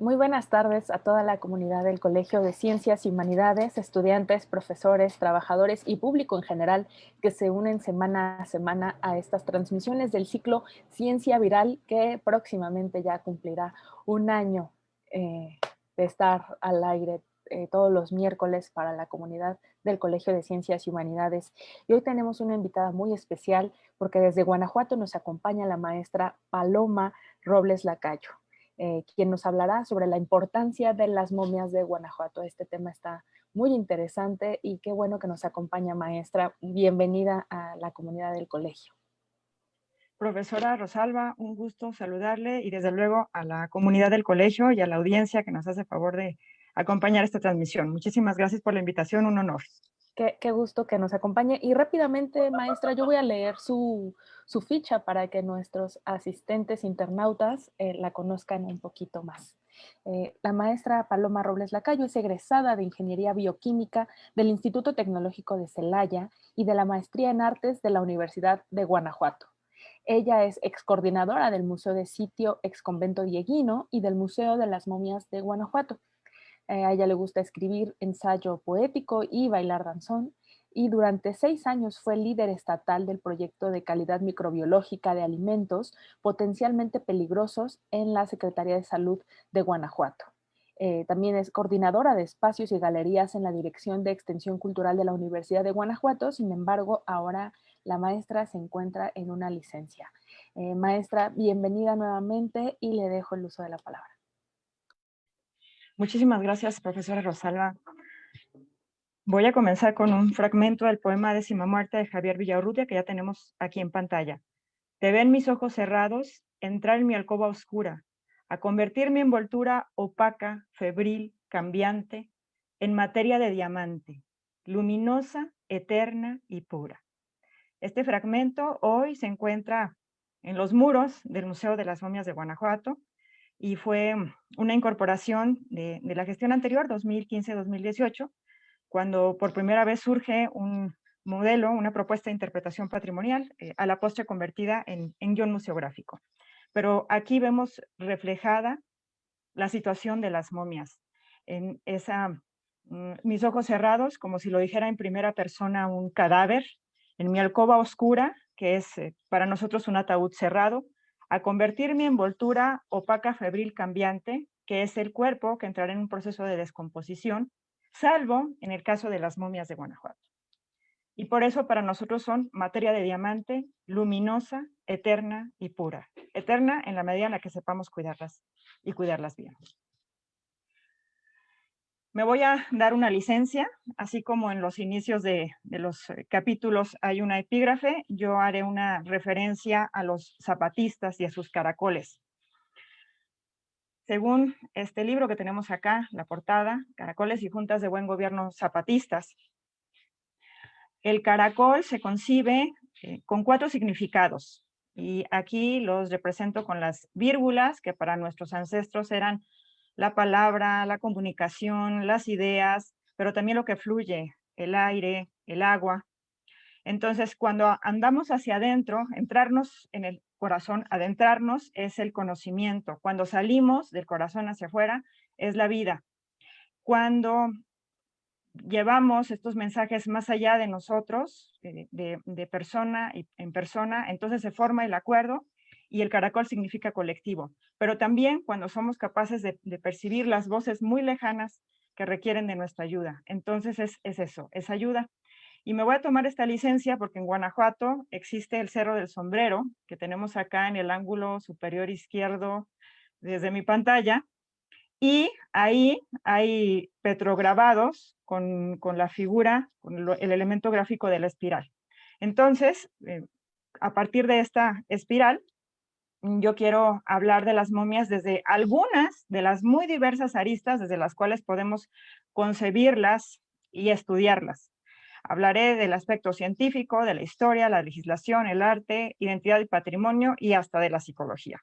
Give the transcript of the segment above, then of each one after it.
Muy buenas tardes a toda la comunidad del Colegio de Ciencias y Humanidades, estudiantes, profesores, trabajadores y público en general que se unen semana a semana a estas transmisiones del ciclo Ciencia Viral que próximamente ya cumplirá un año de estar al aire todos los miércoles para la comunidad del Colegio de Ciencias y Humanidades. Y hoy tenemos una invitada muy especial porque desde Guanajuato nos acompaña la maestra Paloma Robles Lacayo, quien nos hablará sobre la importancia de las momias de Guanajuato. Este tema está muy interesante y qué bueno que nos acompaña, maestra. Bienvenida a la comunidad del colegio. Profesora Rosalba, un gusto saludarle y desde luego a la comunidad del colegio y a la audiencia que nos hace favor de acompañar esta transmisión. Muchísimas gracias por la invitación, un honor. Qué gusto que nos acompañe. Y rápidamente, maestra, yo voy a leer su ficha para que nuestros asistentes internautas la conozcan un poquito más. La maestra Paloma Robles Lacayo es egresada de Ingeniería Bioquímica del Instituto Tecnológico de Celaya y de la Maestría en Artes de la Universidad de Guanajuato. Ella es excoordinadora del Museo de Sitio Exconvento Dieguino y del Museo de las Momias de Guanajuato. A ella le gusta escribir ensayo poético y bailar danzón, y durante 6 años fue líder estatal del proyecto de calidad microbiológica de alimentos potencialmente peligrosos en la Secretaría de Salud de Guanajuato. También es coordinadora de espacios y galerías en la Dirección de Extensión Cultural de la Universidad de Guanajuato. Sin embargo, ahora la maestra se encuentra en una licencia. Maestra, bienvenida nuevamente y le dejo el uso de la palabra. Muchísimas gracias, profesora Rosalba. Voy a comenzar con un fragmento del poema Décima Muerte de Javier Villaurrutia que ya tenemos aquí en pantalla. Te ven mis ojos cerrados, entrar en mi alcoba oscura, a convertir mi envoltura opaca, febril, cambiante, en materia de diamante, luminosa, eterna y pura. Este fragmento hoy se encuentra en los muros del Museo de las Momias de Guanajuato y fue una incorporación de la gestión anterior, 2015-2018, cuando por primera vez surge un modelo, una propuesta de interpretación patrimonial, a la postre convertida en guión museográfico. Pero aquí vemos reflejada la situación de las momias, en mis ojos cerrados, como si lo dijera en primera persona un cadáver, en mi alcoba oscura, que es para nosotros un ataúd cerrado, a convertir mi envoltura opaca, febril, cambiante, que es el cuerpo que entrará en un proceso de descomposición, salvo en el caso de las momias de Guanajuato. Y por eso para nosotros son materia de diamante, luminosa, eterna y pura. Eterna en la medida en la que sepamos cuidarlas y cuidarlas bien. Me voy a dar una licencia, así como en los inicios de los capítulos hay una epígrafe, yo haré una referencia a los zapatistas y a sus caracoles. Según este libro que tenemos acá, la portada, Caracoles y Juntas de Buen Gobierno Zapatistas, el caracol se concibe con 4 significados, y aquí los represento con las vírgulas, que para nuestros ancestros eran la palabra, la comunicación, las ideas, pero también lo que fluye, el aire, el agua. Entonces, cuando andamos hacia adentro, entrarnos en el corazón, adentrarnos es el conocimiento. Cuando salimos del corazón hacia afuera, es la vida. Cuando llevamos estos mensajes más allá de nosotros, de persona y en persona, entonces se forma el acuerdo y el caracol significa colectivo. Pero también cuando somos capaces de percibir las voces muy lejanas que requieren de nuestra ayuda. Entonces es eso, es ayuda. Y me voy a tomar esta licencia porque en Guanajuato existe el Cerro del Sombrero, que tenemos acá en el ángulo superior izquierdo desde mi pantalla, y ahí hay petrograbados con la figura, con el elemento gráfico de la espiral. Entonces, a partir de esta espiral, yo quiero hablar de las momias desde algunas de las muy diversas aristas desde las cuales podemos concebirlas y estudiarlas. Hablaré del aspecto científico, de la historia, la legislación, el arte, identidad y patrimonio y hasta de la psicología.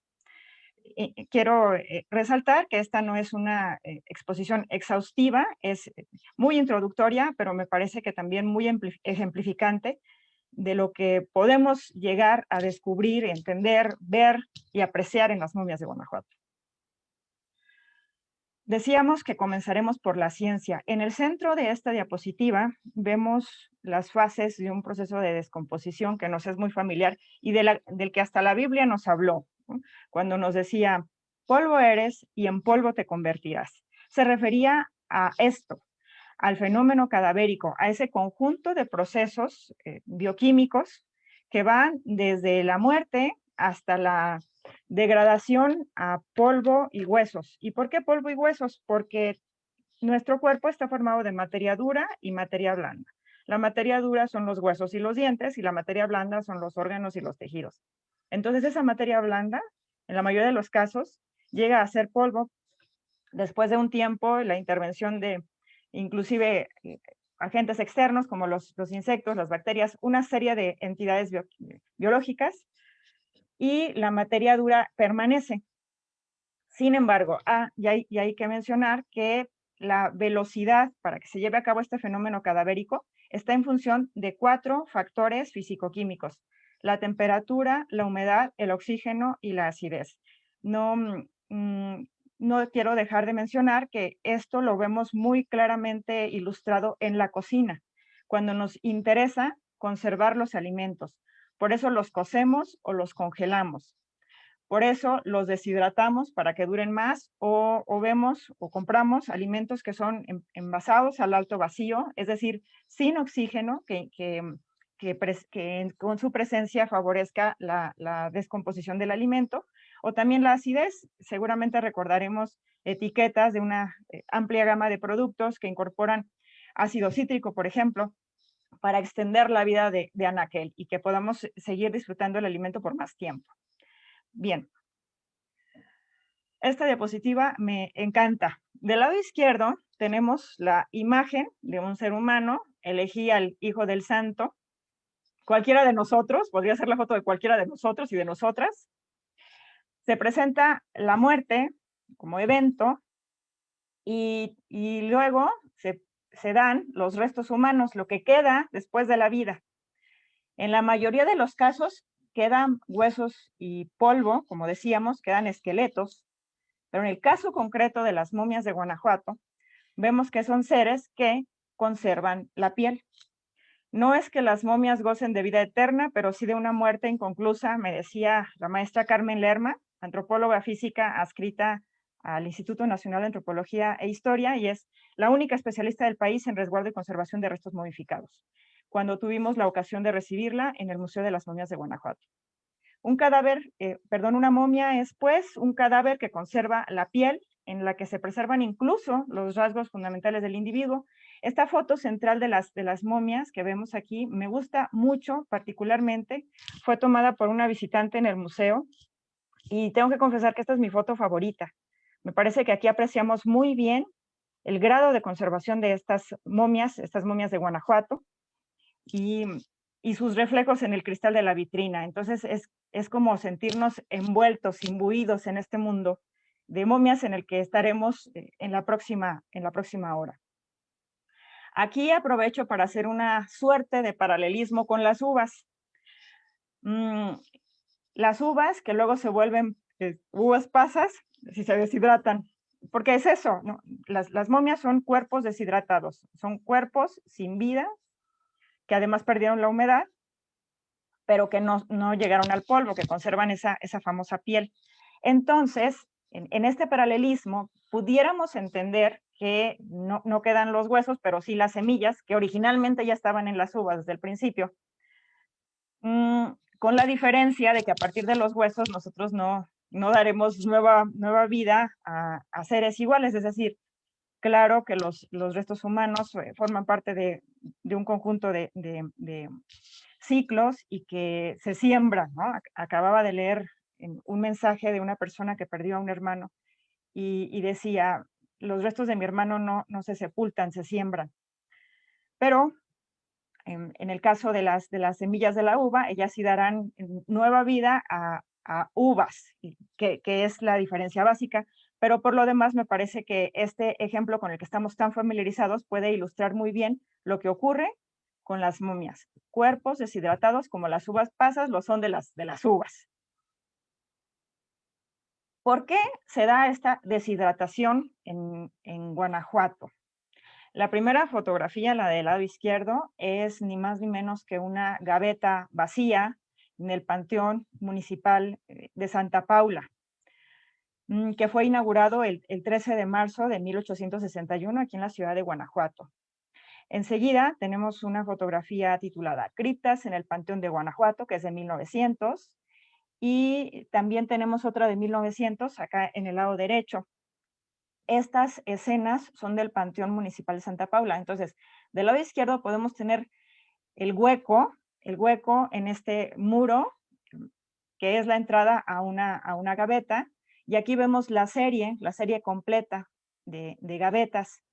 Quiero resaltar que esta no es una exposición exhaustiva, es muy introductoria, pero me parece que también muy ejemplificante de lo que podemos llegar a descubrir, entender, ver y apreciar en las momias de Guanajuato. Decíamos que comenzaremos por la ciencia. En el centro de esta diapositiva vemos las fases de un proceso de descomposición que nos es muy familiar y del que hasta la Biblia nos habló, ¿no? Cuando nos decía, polvo eres y en polvo te convertirás. Se refería a esto, al fenómeno cadavérico, a ese conjunto de procesos bioquímicos que van desde la muerte hasta la degradación a polvo y huesos. ¿Y por qué polvo y huesos? Porque nuestro cuerpo está formado de materia dura y materia blanda. La materia dura son los huesos y los dientes y la materia blanda son los órganos y los tejidos. Entonces esa materia blanda, en la mayoría de los casos, llega a ser polvo. Después de un tiempo, la intervención de inclusive agentes externos como los insectos, las bacterias, una serie de entidades biológicas, y la materia dura permanece. Sin embargo, y hay que mencionar que la velocidad para que se lleve a cabo este fenómeno cadavérico está en función de 4 factores físico-químicos: la temperatura, la humedad, el oxígeno y la acidez. No quiero dejar de mencionar que esto lo vemos muy claramente ilustrado en la cocina, cuando nos interesa conservar los alimentos. Por eso los cocemos o los congelamos. Por eso los deshidratamos para que duren más, o vemos o compramos alimentos que son envasados al alto vacío, es decir, sin oxígeno, que con su presencia favorezca la descomposición del alimento, o también la acidez. Seguramente recordaremos etiquetas de una amplia gama de productos que incorporan ácido cítrico, por ejemplo, para extender la vida de anaquel y que podamos seguir disfrutando el alimento por más tiempo. Bien, esta diapositiva me encanta. Del lado izquierdo tenemos la imagen de un ser humano. Elegí al Hijo del Santo. Cualquiera de nosotros, podría ser la foto de cualquiera de nosotros y de nosotras. Se presenta la muerte como evento y luego se dan los restos humanos, lo que queda después de la vida. En la mayoría de los casos quedan huesos y polvo, como decíamos, quedan esqueletos, pero en el caso concreto de las momias de Guanajuato, vemos que son seres que conservan la piel. No es que las momias gocen de vida eterna, pero sí de una muerte inconclusa, me decía la maestra Carmen Lerma, antropóloga física adscrita al Instituto Nacional de Antropología e Historia, y es la única especialista del país en resguardo y conservación de restos momificados, cuando tuvimos la ocasión de recibirla en el Museo de las Momias de Guanajuato. Una momia es pues un cadáver que conserva la piel, en la que se preservan incluso los rasgos fundamentales del individuo. Esta foto central de las momias que vemos aquí me gusta mucho, particularmente. Fue tomada por una visitante en el museo y tengo que confesar que esta es mi foto favorita. Me parece que aquí apreciamos muy bien el grado de conservación de estas momias de Guanajuato, y sus reflejos en el cristal de la vitrina. Entonces es como sentirnos envueltos, imbuidos en este mundo de momias en el que estaremos en la próxima hora. Aquí aprovecho para hacer una suerte de paralelismo con las uvas. Las uvas que luego se vuelven uvas pasas si se deshidratan. Porque es eso, ¿no? Las momias son cuerpos deshidratados, son cuerpos sin vida, que además perdieron la humedad, pero que no llegaron al polvo, que conservan esa famosa piel. Entonces, en este paralelismo, pudiéramos entender que no quedan los huesos, pero sí las semillas, que originalmente ya estaban en las uvas desde el principio, con la diferencia de que a partir de los huesos nosotros no daremos nueva vida a seres iguales, es decir, claro que los restos humanos forman parte de un conjunto de ciclos y que se siembran, ¿no? Acababa de leer un mensaje de una persona que perdió a un hermano y decía, los restos de mi hermano no se sepultan, se siembran. Pero en el caso de las semillas de la uva, ellas sí darán nueva vida a uvas, que es la diferencia básica. Pero por lo demás me parece que este ejemplo con el que estamos tan familiarizados puede ilustrar muy bien lo que ocurre con las momias. Cuerpos deshidratados como las uvas pasas lo son de las uvas. ¿Por qué se da esta deshidratación en Guanajuato? La primera fotografía, la del lado izquierdo, es ni más ni menos que una gaveta vacía en el Panteón Municipal de Santa Paula, que fue inaugurado el 13 de marzo de 1861 aquí en la ciudad de Guanajuato. Enseguida tenemos una fotografía titulada Criptas en el Panteón de Guanajuato, que es de 1900, y también tenemos otra de 1900 acá en el lado derecho. Estas escenas son del Panteón Municipal de Santa Paula. Entonces, del lado izquierdo podemos tener el hueco en este muro, que es la entrada a una gaveta, y aquí vemos la serie completa de gavetas.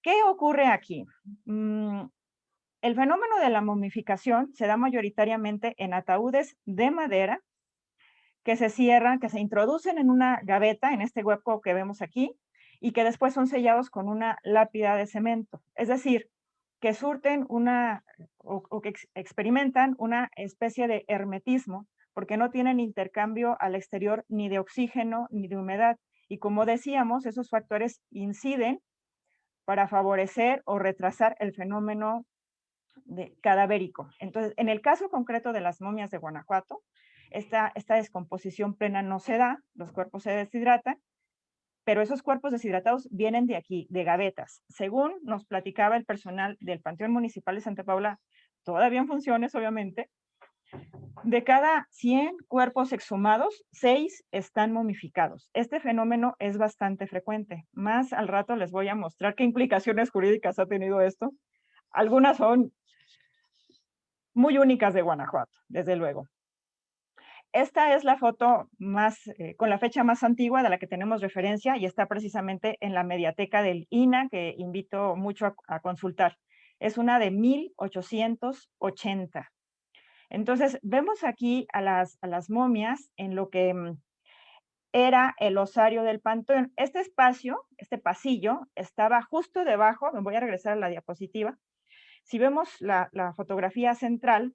¿Qué ocurre aquí? El fenómeno de la momificación se da mayoritariamente en ataúdes de madera que se cierran, que se introducen en una gaveta, en este hueco que vemos aquí, y que después son sellados con una lápida de cemento. Es decir, que surten o que experimentan una especie de hermetismo, porque no tienen intercambio al exterior ni de oxígeno ni de humedad. Y como decíamos, esos factores inciden para favorecer o retrasar el fenómeno cadavérico. Entonces, en el caso concreto de las momias de Guanajuato, esta descomposición plena no se da, los cuerpos se deshidratan, pero esos cuerpos deshidratados vienen de aquí, de gavetas. Según nos platicaba el personal del Panteón Municipal de Santa Paula, todavía en funciones, obviamente, de cada 100 cuerpos exhumados, 6 están momificados. Este fenómeno es bastante frecuente. Más al rato les voy a mostrar qué implicaciones jurídicas ha tenido esto. Algunas son muy únicas de Guanajuato, desde luego. Esta es la foto con la fecha más antigua de la que tenemos referencia y está precisamente en la mediateca del INAH, que invito mucho a consultar. Es una de 1880. Entonces, vemos aquí a las momias en lo que era el osario del panteón. Este espacio, este pasillo, estaba justo debajo. Me voy a regresar a la diapositiva. Si vemos la fotografía central,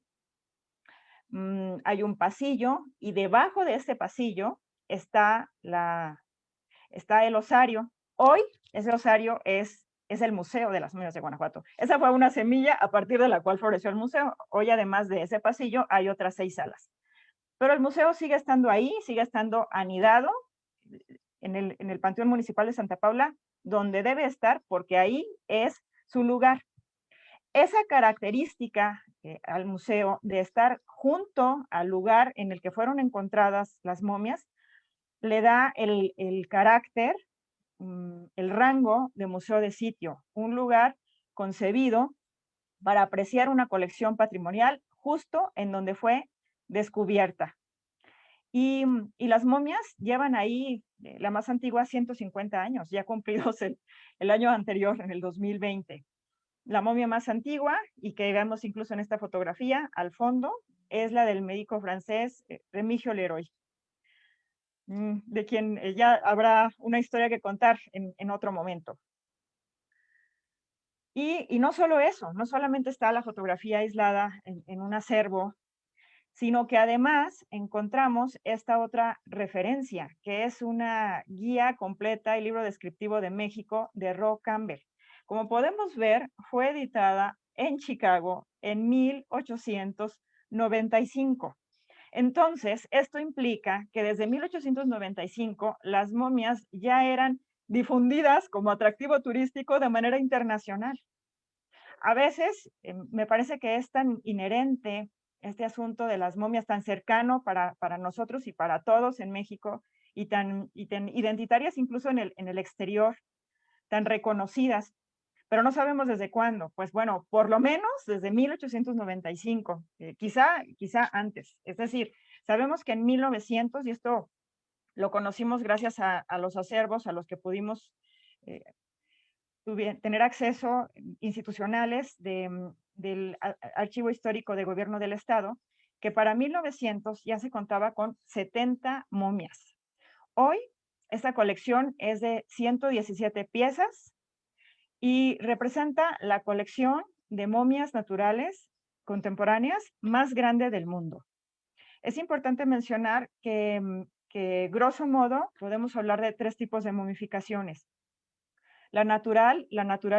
hay un pasillo y debajo de este pasillo está el osario. Hoy ese osario es el Museo de las Momias de Guanajuato. Esa fue una semilla a partir de la cual floreció el museo. Hoy, además de ese pasillo, hay otras 6 salas. Pero el museo sigue estando ahí, sigue estando anidado en el Panteón Municipal de Santa Paula, donde debe estar, porque ahí es su lugar. Esa característica al museo de estar junto al lugar en el que fueron encontradas las momias, le da el carácter, el rango de museo de sitio, un lugar concebido para apreciar una colección patrimonial justo en donde fue descubierta. Y las momias llevan ahí, la más antigua, 150 años, ya cumplidos el año anterior, en el 2020. La momia más antigua, y que vemos incluso en esta fotografía al fondo, es la del médico francés Remigio Leroy, de quien ya habrá una historia que contar en otro momento. Y no solo eso, no solamente está la fotografía aislada en un acervo, sino que además encontramos esta otra referencia, que es una guía completa y libro descriptivo de México de Ro Campbell. Como podemos ver, fue editada en Chicago en 1895. Entonces, esto implica que desde 1895 las momias ya eran difundidas como atractivo turístico de manera internacional. A veces me parece que es tan inherente este asunto de las momias, tan cercano para nosotros y para todos en México, y tan identitarias incluso en el exterior, tan reconocidas, pero no sabemos desde cuándo. Pues bueno, por lo menos desde 1895, quizá antes. Es decir, sabemos que en 1900, y esto lo conocimos gracias a los acervos a los que pudimos tener acceso institucionales del Archivo Histórico de Gobierno del Estado, que para 1900 ya se contaba con 70 momias. Hoy, esta colección es de 117 piezas y representa la colección de momias naturales contemporáneas más grande del mundo. Es importante mencionar que que, grosso modo, podemos hablar de 3 tipos de momificaciones: la natural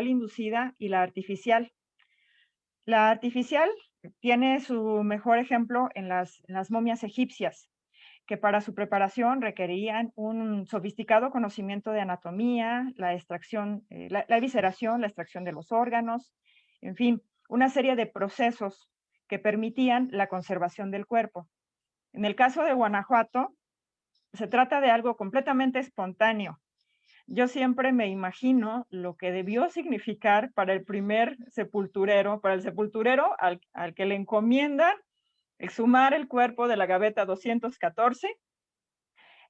inducida y la artificial. La artificial tiene su mejor ejemplo en las momias egipcias, que para su preparación requerían un sofisticado conocimiento de anatomía, la extracción, la evisceración, la extracción de los órganos, en fin, una serie de procesos que permitían la conservación del cuerpo. En el caso de Guanajuato, se trata de algo completamente espontáneo. Yo siempre me imagino lo que debió significar para el primer sepulturero, para el sepulturero al que le encomiendan exhumar el cuerpo de la gaveta 214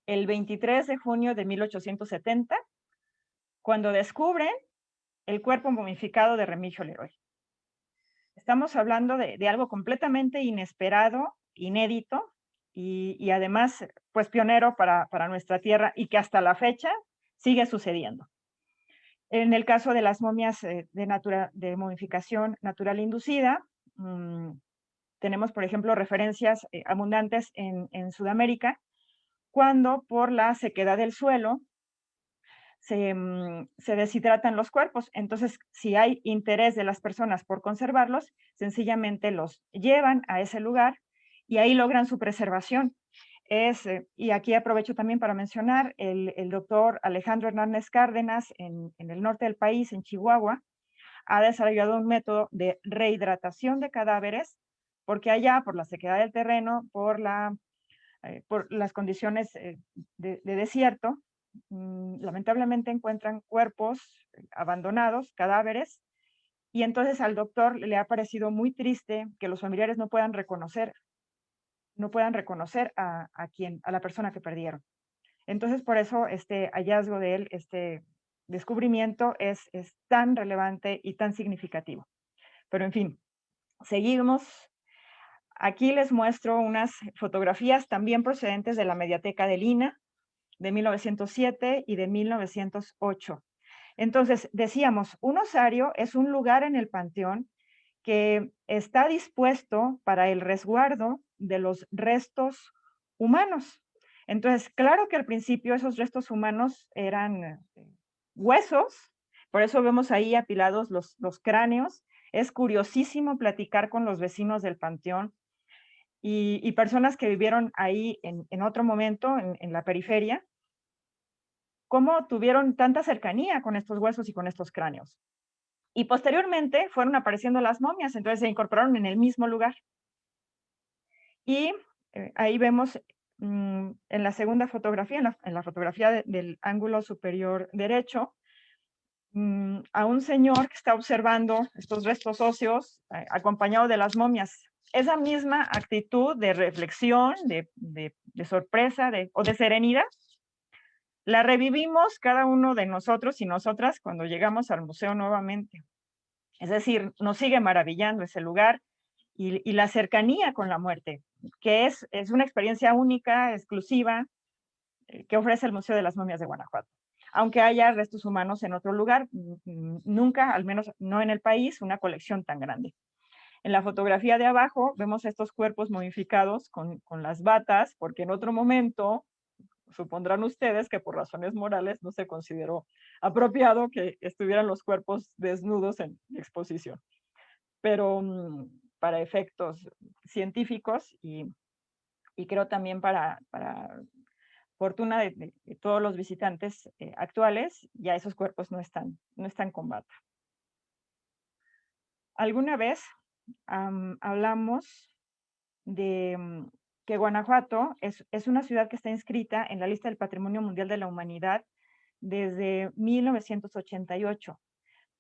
el 23 de junio de 1870, cuando descubren el cuerpo momificado de Remigio Leroy. Estamos hablando de algo completamente inesperado, inédito y además, pues pionero para nuestra tierra y que hasta la fecha sigue sucediendo. En el caso de las momias de momificación natural inducida, tenemos, por ejemplo, referencias abundantes en Sudamérica, cuando por la sequedad del suelo se deshidratan los cuerpos. Entonces, si hay interés de las personas por conservarlos, sencillamente los llevan a ese lugar y ahí logran su preservación. Y aquí aprovecho también para mencionar el doctor Alejandro Hernández Cárdenas en el norte del país, en Chihuahua, ha desarrollado un método de rehidratación de cadáveres, porque allá, por la sequedad del terreno, por las condiciones de desierto, lamentablemente encuentran cuerpos abandonados, cadáveres, y entonces al doctor le ha parecido muy triste que los familiares no puedan reconocer a la persona que perdieron. Entonces, por eso este hallazgo de él, este descubrimiento es tan relevante y tan significativo. Pero en fin, seguimos. Aquí les muestro unas fotografías también procedentes de la Mediateca del INAH de 1907 y de 1908. Entonces, decíamos, un osario es un lugar en el panteón que está dispuesto para el resguardo de los restos humanos. Entonces, claro que al principio esos restos humanos eran huesos, por eso vemos ahí apilados los cráneos. Es curiosísimo platicar con los vecinos del panteón y personas que vivieron ahí en otro momento, en la periferia, cómo tuvieron tanta cercanía con estos huesos y con estos cráneos. Y posteriormente fueron apareciendo las momias, entonces se incorporaron en el mismo lugar. Y ahí vemos en la segunda fotografía, en la fotografía del ángulo superior derecho, a un señor que está observando estos restos óseos acompañado de las momias. Esa misma actitud de reflexión, de sorpresa o de serenidad, la revivimos cada uno de nosotros y nosotras cuando llegamos al museo nuevamente. Es decir, nos sigue maravillando ese lugar y la cercanía con la muerte, que es una experiencia única, exclusiva, que ofrece el Museo de las Momias de Guanajuato. Aunque haya restos humanos en otro lugar, nunca, al menos no en el país, una colección tan grande. En la fotografía de abajo vemos estos cuerpos momificados con las batas, porque en otro momento supondrán ustedes que por razones morales no se consideró apropiado que estuvieran los cuerpos desnudos en exposición. Pero para efectos científicos y creo también para fortuna de todos los visitantes actuales, ya esos cuerpos no están con bata. Alguna vez hablamos de que Guanajuato es una ciudad que está inscrita en la lista del Patrimonio Mundial de la Humanidad desde 1988.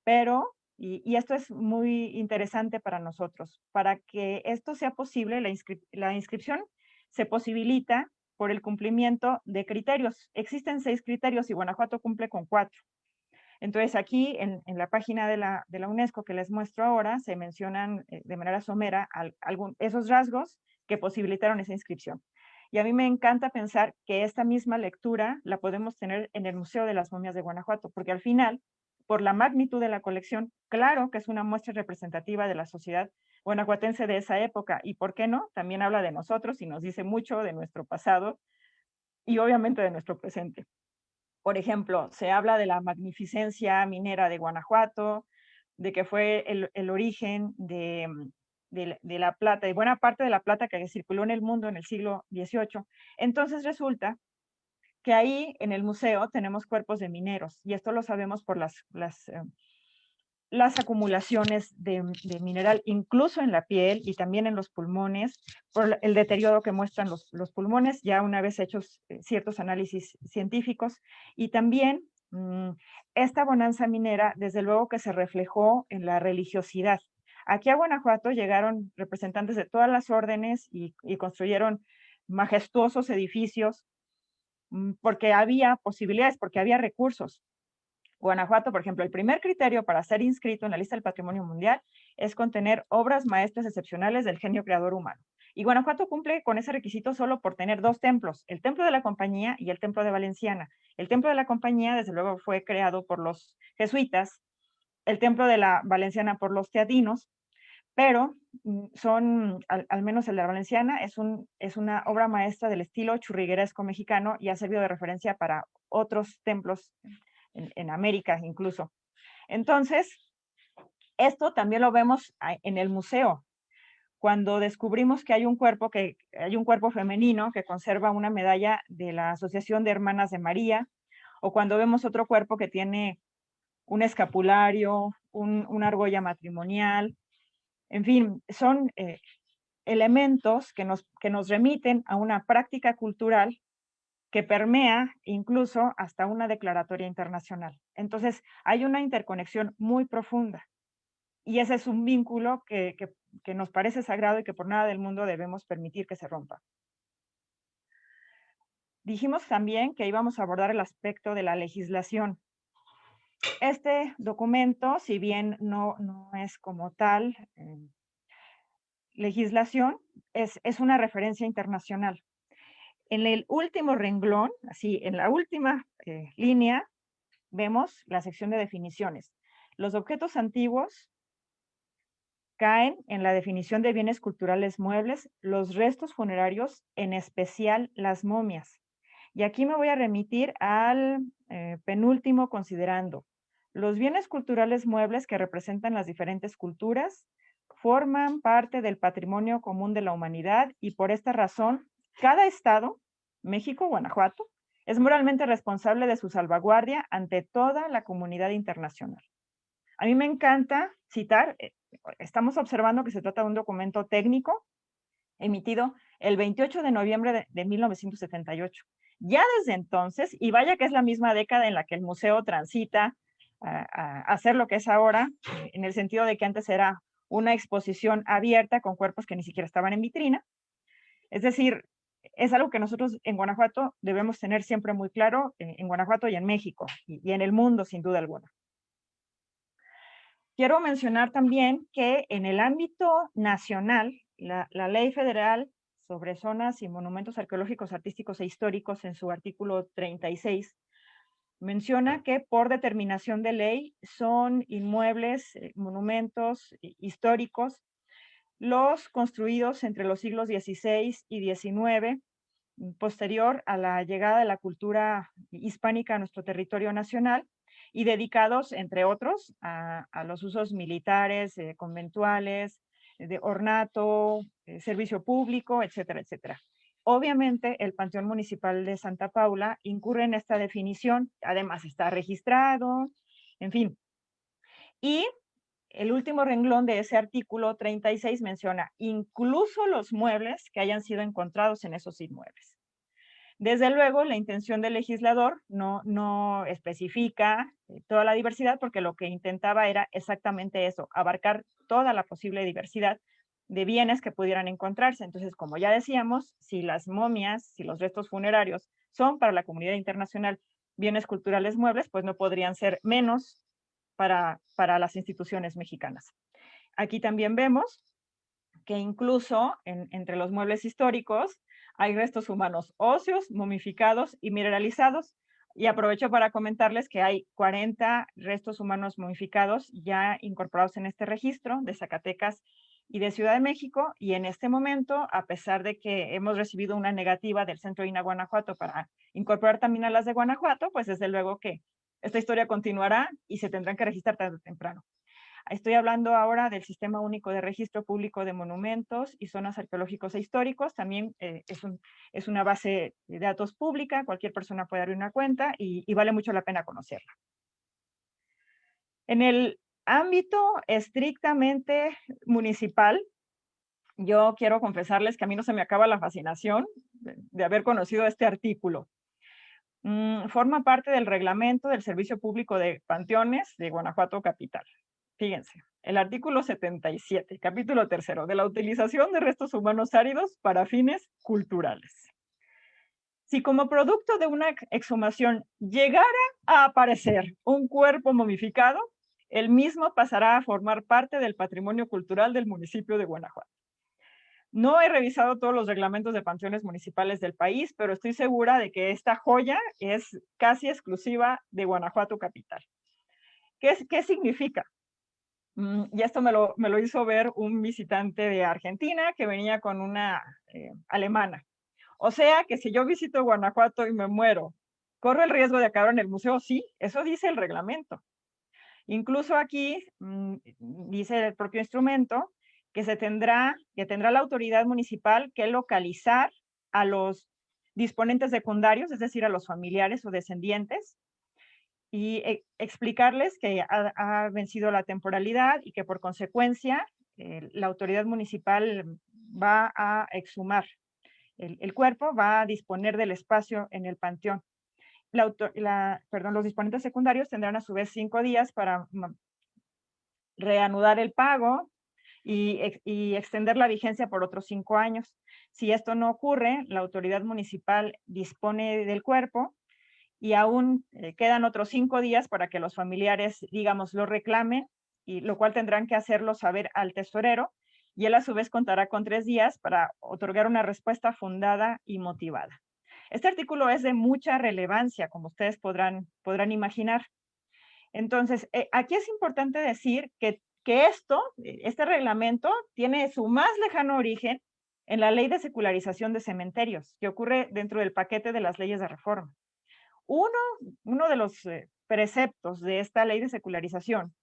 Pero, y esto es muy interesante para nosotros, para que esto sea posible, la inscripción se posibilita por el cumplimiento de criterios. Existen 6 criterios y Guanajuato cumple con 4. Entonces aquí en la página de la UNESCO que les muestro ahora se mencionan de manera somera esos rasgos que posibilitaron esa inscripción. Y a mí me encanta pensar que esta misma lectura la podemos tener en el Museo de las Momias de Guanajuato, porque al final, por la magnitud de la colección, claro que es una muestra representativa de la sociedad guanajuatense de esa época, y por qué no, también habla de nosotros y nos dice mucho de nuestro pasado y obviamente de nuestro presente. Por ejemplo, se habla de la magnificencia minera de Guanajuato, de que fue el origen de la plata, de buena parte de la plata que circuló en el mundo en el siglo XVIII. Entonces resulta que ahí en el museo tenemos cuerpos de mineros, y esto lo sabemos por las acumulaciones de mineral, incluso en la piel y también en los pulmones, por el deterioro que muestran los pulmones, ya una vez hechos ciertos análisis científicos, y también esta bonanza minera, desde luego que se reflejó en la religiosidad. Aquí a Guanajuato llegaron representantes de todas las órdenes y construyeron majestuosos edificios, porque había posibilidades, porque había recursos. Guanajuato, por ejemplo, el primer criterio para ser inscrito en la lista del Patrimonio Mundial es contener obras maestras excepcionales del genio creador humano. Y Guanajuato cumple con ese requisito solo por tener dos templos, el Templo de la Compañía y el Templo de Valenciana. El Templo de la Compañía, desde luego, fue creado por los jesuitas, el Templo de la Valenciana por los teatinos, pero son, al menos el de la Valenciana, es una obra maestra del estilo churrigueresco mexicano y ha servido de referencia para otros templos en América incluso. Entonces, esto también lo vemos en el museo. Cuando descubrimos que hay un cuerpo femenino que conserva una medalla de la Asociación de Hermanas de María, o cuando vemos otro cuerpo que tiene un escapulario, una argolla matrimonial, en fin, son elementos que nos remiten a una práctica cultural que permea incluso hasta una declaratoria internacional. Entonces, hay una interconexión muy profunda, y ese es un vínculo que nos parece sagrado y que por nada del mundo debemos permitir que se rompa. Dijimos también que íbamos a abordar el aspecto de la legislación. Este documento, si bien no es como tal legislación, es una referencia internacional. En el último renglón, así, en la última línea, vemos la sección de definiciones. Los objetos antiguos caen en la definición de bienes culturales muebles, los restos funerarios, en especial las momias. Y aquí me voy a remitir al penúltimo considerando. Los bienes culturales muebles que representan las diferentes culturas forman parte del patrimonio común de la humanidad, y por esta razón, cada estado, México, Guanajuato, es moralmente responsable de su salvaguardia ante toda la comunidad internacional. A mí me encanta citar, estamos observando que se trata de un documento técnico emitido el 28 de noviembre de 1978. Ya desde entonces, y vaya que es la misma década en la que el museo transita a hacer lo que es ahora, en el sentido de que antes era una exposición abierta con cuerpos que ni siquiera estaban en vitrina. Es decir, es algo que nosotros en Guanajuato debemos tener siempre muy claro, en Guanajuato y en México, y en el mundo sin duda alguna. Quiero mencionar también que en el ámbito nacional, la Ley Federal sobre Zonas y Monumentos Arqueológicos, Artísticos e Históricos, en su artículo 36, menciona que por determinación de ley son inmuebles, monumentos históricos, los construidos entre los siglos XVI y XIX, posterior a la llegada de la cultura hispánica a nuestro territorio nacional, y dedicados, entre otros, a los usos militares, conventuales, de ornato, servicio público, etcétera, etcétera. Obviamente, el Panteón Municipal de Santa Paula incurre en esta definición, además está registrado, en fin. Y el último renglón de ese artículo 36 menciona incluso los muebles que hayan sido encontrados en esos inmuebles. Desde luego, la intención del legislador no especifica toda la diversidad, porque lo que intentaba era exactamente eso, abarcar toda la posible diversidad de bienes que pudieran encontrarse. Entonces, como ya decíamos, si las momias, si los restos funerarios son para la comunidad internacional bienes culturales muebles, pues no podrían ser menos para las instituciones mexicanas. Aquí también vemos que incluso entre los muebles históricos hay restos humanos óseos, momificados y mineralizados. Y aprovecho para comentarles que hay 40 restos humanos momificados ya incorporados en este registro de Zacatecas y de Ciudad de México, y en este momento, a pesar de que hemos recibido una negativa del Centro INAH Guanajuato para incorporar también a las de Guanajuato, pues desde luego que esta historia continuará y se tendrán que registrar tarde o temprano. Estoy hablando ahora del Sistema Único de Registro Público de Monumentos y Zonas Arqueológicos e Históricos. También es una base de datos pública, cualquier persona puede abrir una cuenta y vale mucho la pena conocerla. En el ámbito estrictamente municipal, yo quiero confesarles que a mí no se me acaba la fascinación de haber conocido este artículo. Forma parte del reglamento del Servicio Público de Panteones de Guanajuato Capital. Fíjense, el artículo 77, capítulo 3, de la utilización de restos humanos áridos para fines culturales. Si como producto de una exhumación llegara a aparecer un cuerpo momificado, el mismo pasará a formar parte del patrimonio cultural del municipio de Guanajuato. No he revisado todos los reglamentos de panteones municipales del país, pero estoy segura de que esta joya es casi exclusiva de Guanajuato Capital. ¿Qué significa? Y esto me lo hizo ver un visitante de Argentina que venía con una alemana. O sea que si yo visito Guanajuato y me muero, ¿corro el riesgo de acabar en el museo? Sí, eso dice el reglamento. Incluso aquí dice el propio instrumento que tendrá la autoridad municipal que localizar a los disponentes secundarios, es decir, a los familiares o descendientes, y explicarles que ha vencido la temporalidad y que por consecuencia la autoridad municipal va a exhumar el cuerpo, va a disponer del espacio en el panteón. Los disponentes secundarios tendrán a su vez 5 días para reanudar el pago y extender la vigencia por otros 5 años. Si esto no ocurre, la autoridad municipal dispone del cuerpo y aún quedan otros 5 días para que los familiares, digamos, lo reclamen, y lo cual tendrán que hacerlo saber al tesorero, y él a su vez contará con 3 días para otorgar una respuesta fundada y motivada. Este artículo es de mucha relevancia, como ustedes podrán imaginar. Entonces, aquí es importante decir que este reglamento tiene su más lejano origen en la Ley de Secularización de Cementerios, que ocurre dentro del paquete de las leyes de reforma. Uno de los preceptos de esta ley de secularización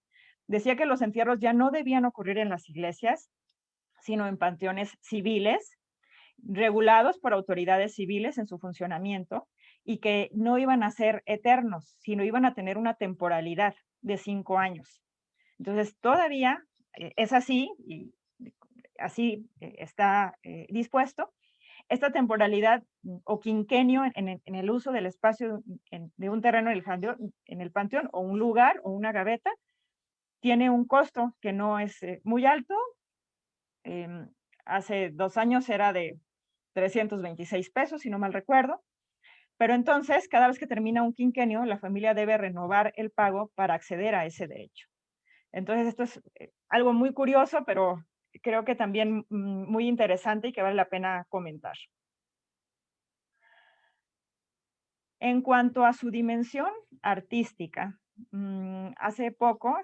decía que los entierros ya no debían ocurrir en las iglesias, sino en panteones civiles, regulados por autoridades civiles en su funcionamiento, y que no iban a ser eternos, sino iban a tener una temporalidad de 5 años. Entonces, todavía es así, y así está dispuesto. Esta temporalidad o quinquenio en el uso del espacio de un terreno en el panteón, o un lugar o una gaveta, tiene un costo que no es muy alto. Hace 2 años era de 326 pesos, si no mal recuerdo. Pero entonces, cada vez que termina un quinquenio, la familia debe renovar el pago para acceder a ese derecho. Entonces, esto es algo muy curioso, pero creo que también muy interesante y que vale la pena comentar. En cuanto a su dimensión artística, hace poco,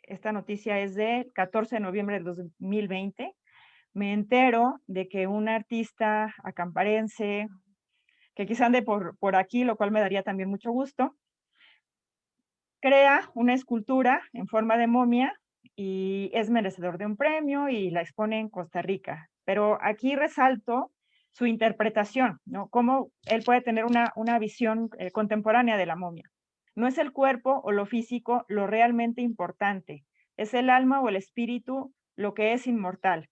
esta noticia es del 14 de noviembre de 2020, me entero de que un artista acamparense, que quizá ande por aquí, lo cual me daría también mucho gusto, crea una escultura en forma de momia y es merecedor de un premio y la expone en Costa Rica. Pero aquí resalto su interpretación, ¿no? Cómo él puede tener una visión contemporánea de la momia. No es el cuerpo o lo físico lo realmente importante, es el alma o el espíritu lo que es inmortal.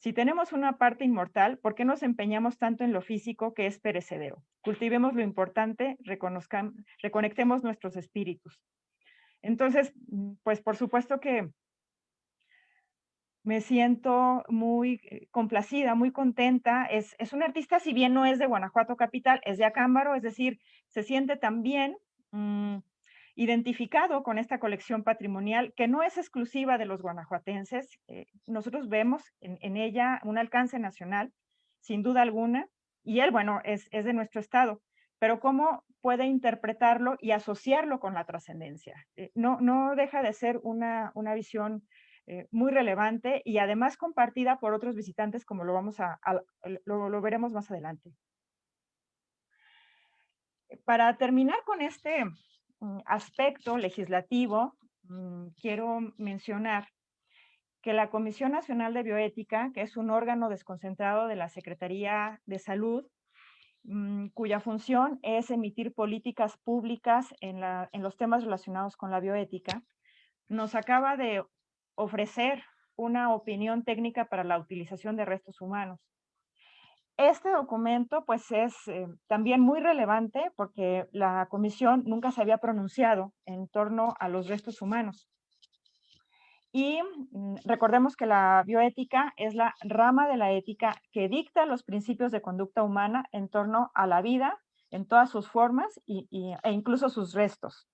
Si tenemos una parte inmortal, ¿por qué nos empeñamos tanto en lo físico que es perecedero? Cultivemos lo importante, reconectemos nuestros espíritus. Entonces, pues por supuesto que me siento muy complacida, muy contenta. Es un artista, si bien no es de Guanajuato Capital, es de Acámbaro, es decir, se siente también identificado con esta colección patrimonial que no es exclusiva de los guanajuatenses. Nosotros vemos en ella un alcance nacional, sin duda alguna, y él, bueno, es de nuestro estado, pero cómo puede interpretarlo y asociarlo con la trascendencia. No deja de ser una visión muy relevante y además compartida por otros visitantes, como lo veremos más adelante. Para terminar con este aspecto legislativo, quiero mencionar que la Comisión Nacional de Bioética, que es un órgano desconcentrado de la Secretaría de Salud, cuya función es emitir políticas públicas en los temas relacionados con la bioética, nos acaba de ofrecer una opinión técnica para la utilización de restos humanos. Este documento pues es también muy relevante porque la comisión nunca se había pronunciado en torno a los restos humanos. Y recordemos que la bioética es la rama de la ética que dicta los principios de conducta humana en torno a la vida en todas sus formas e incluso sus restos.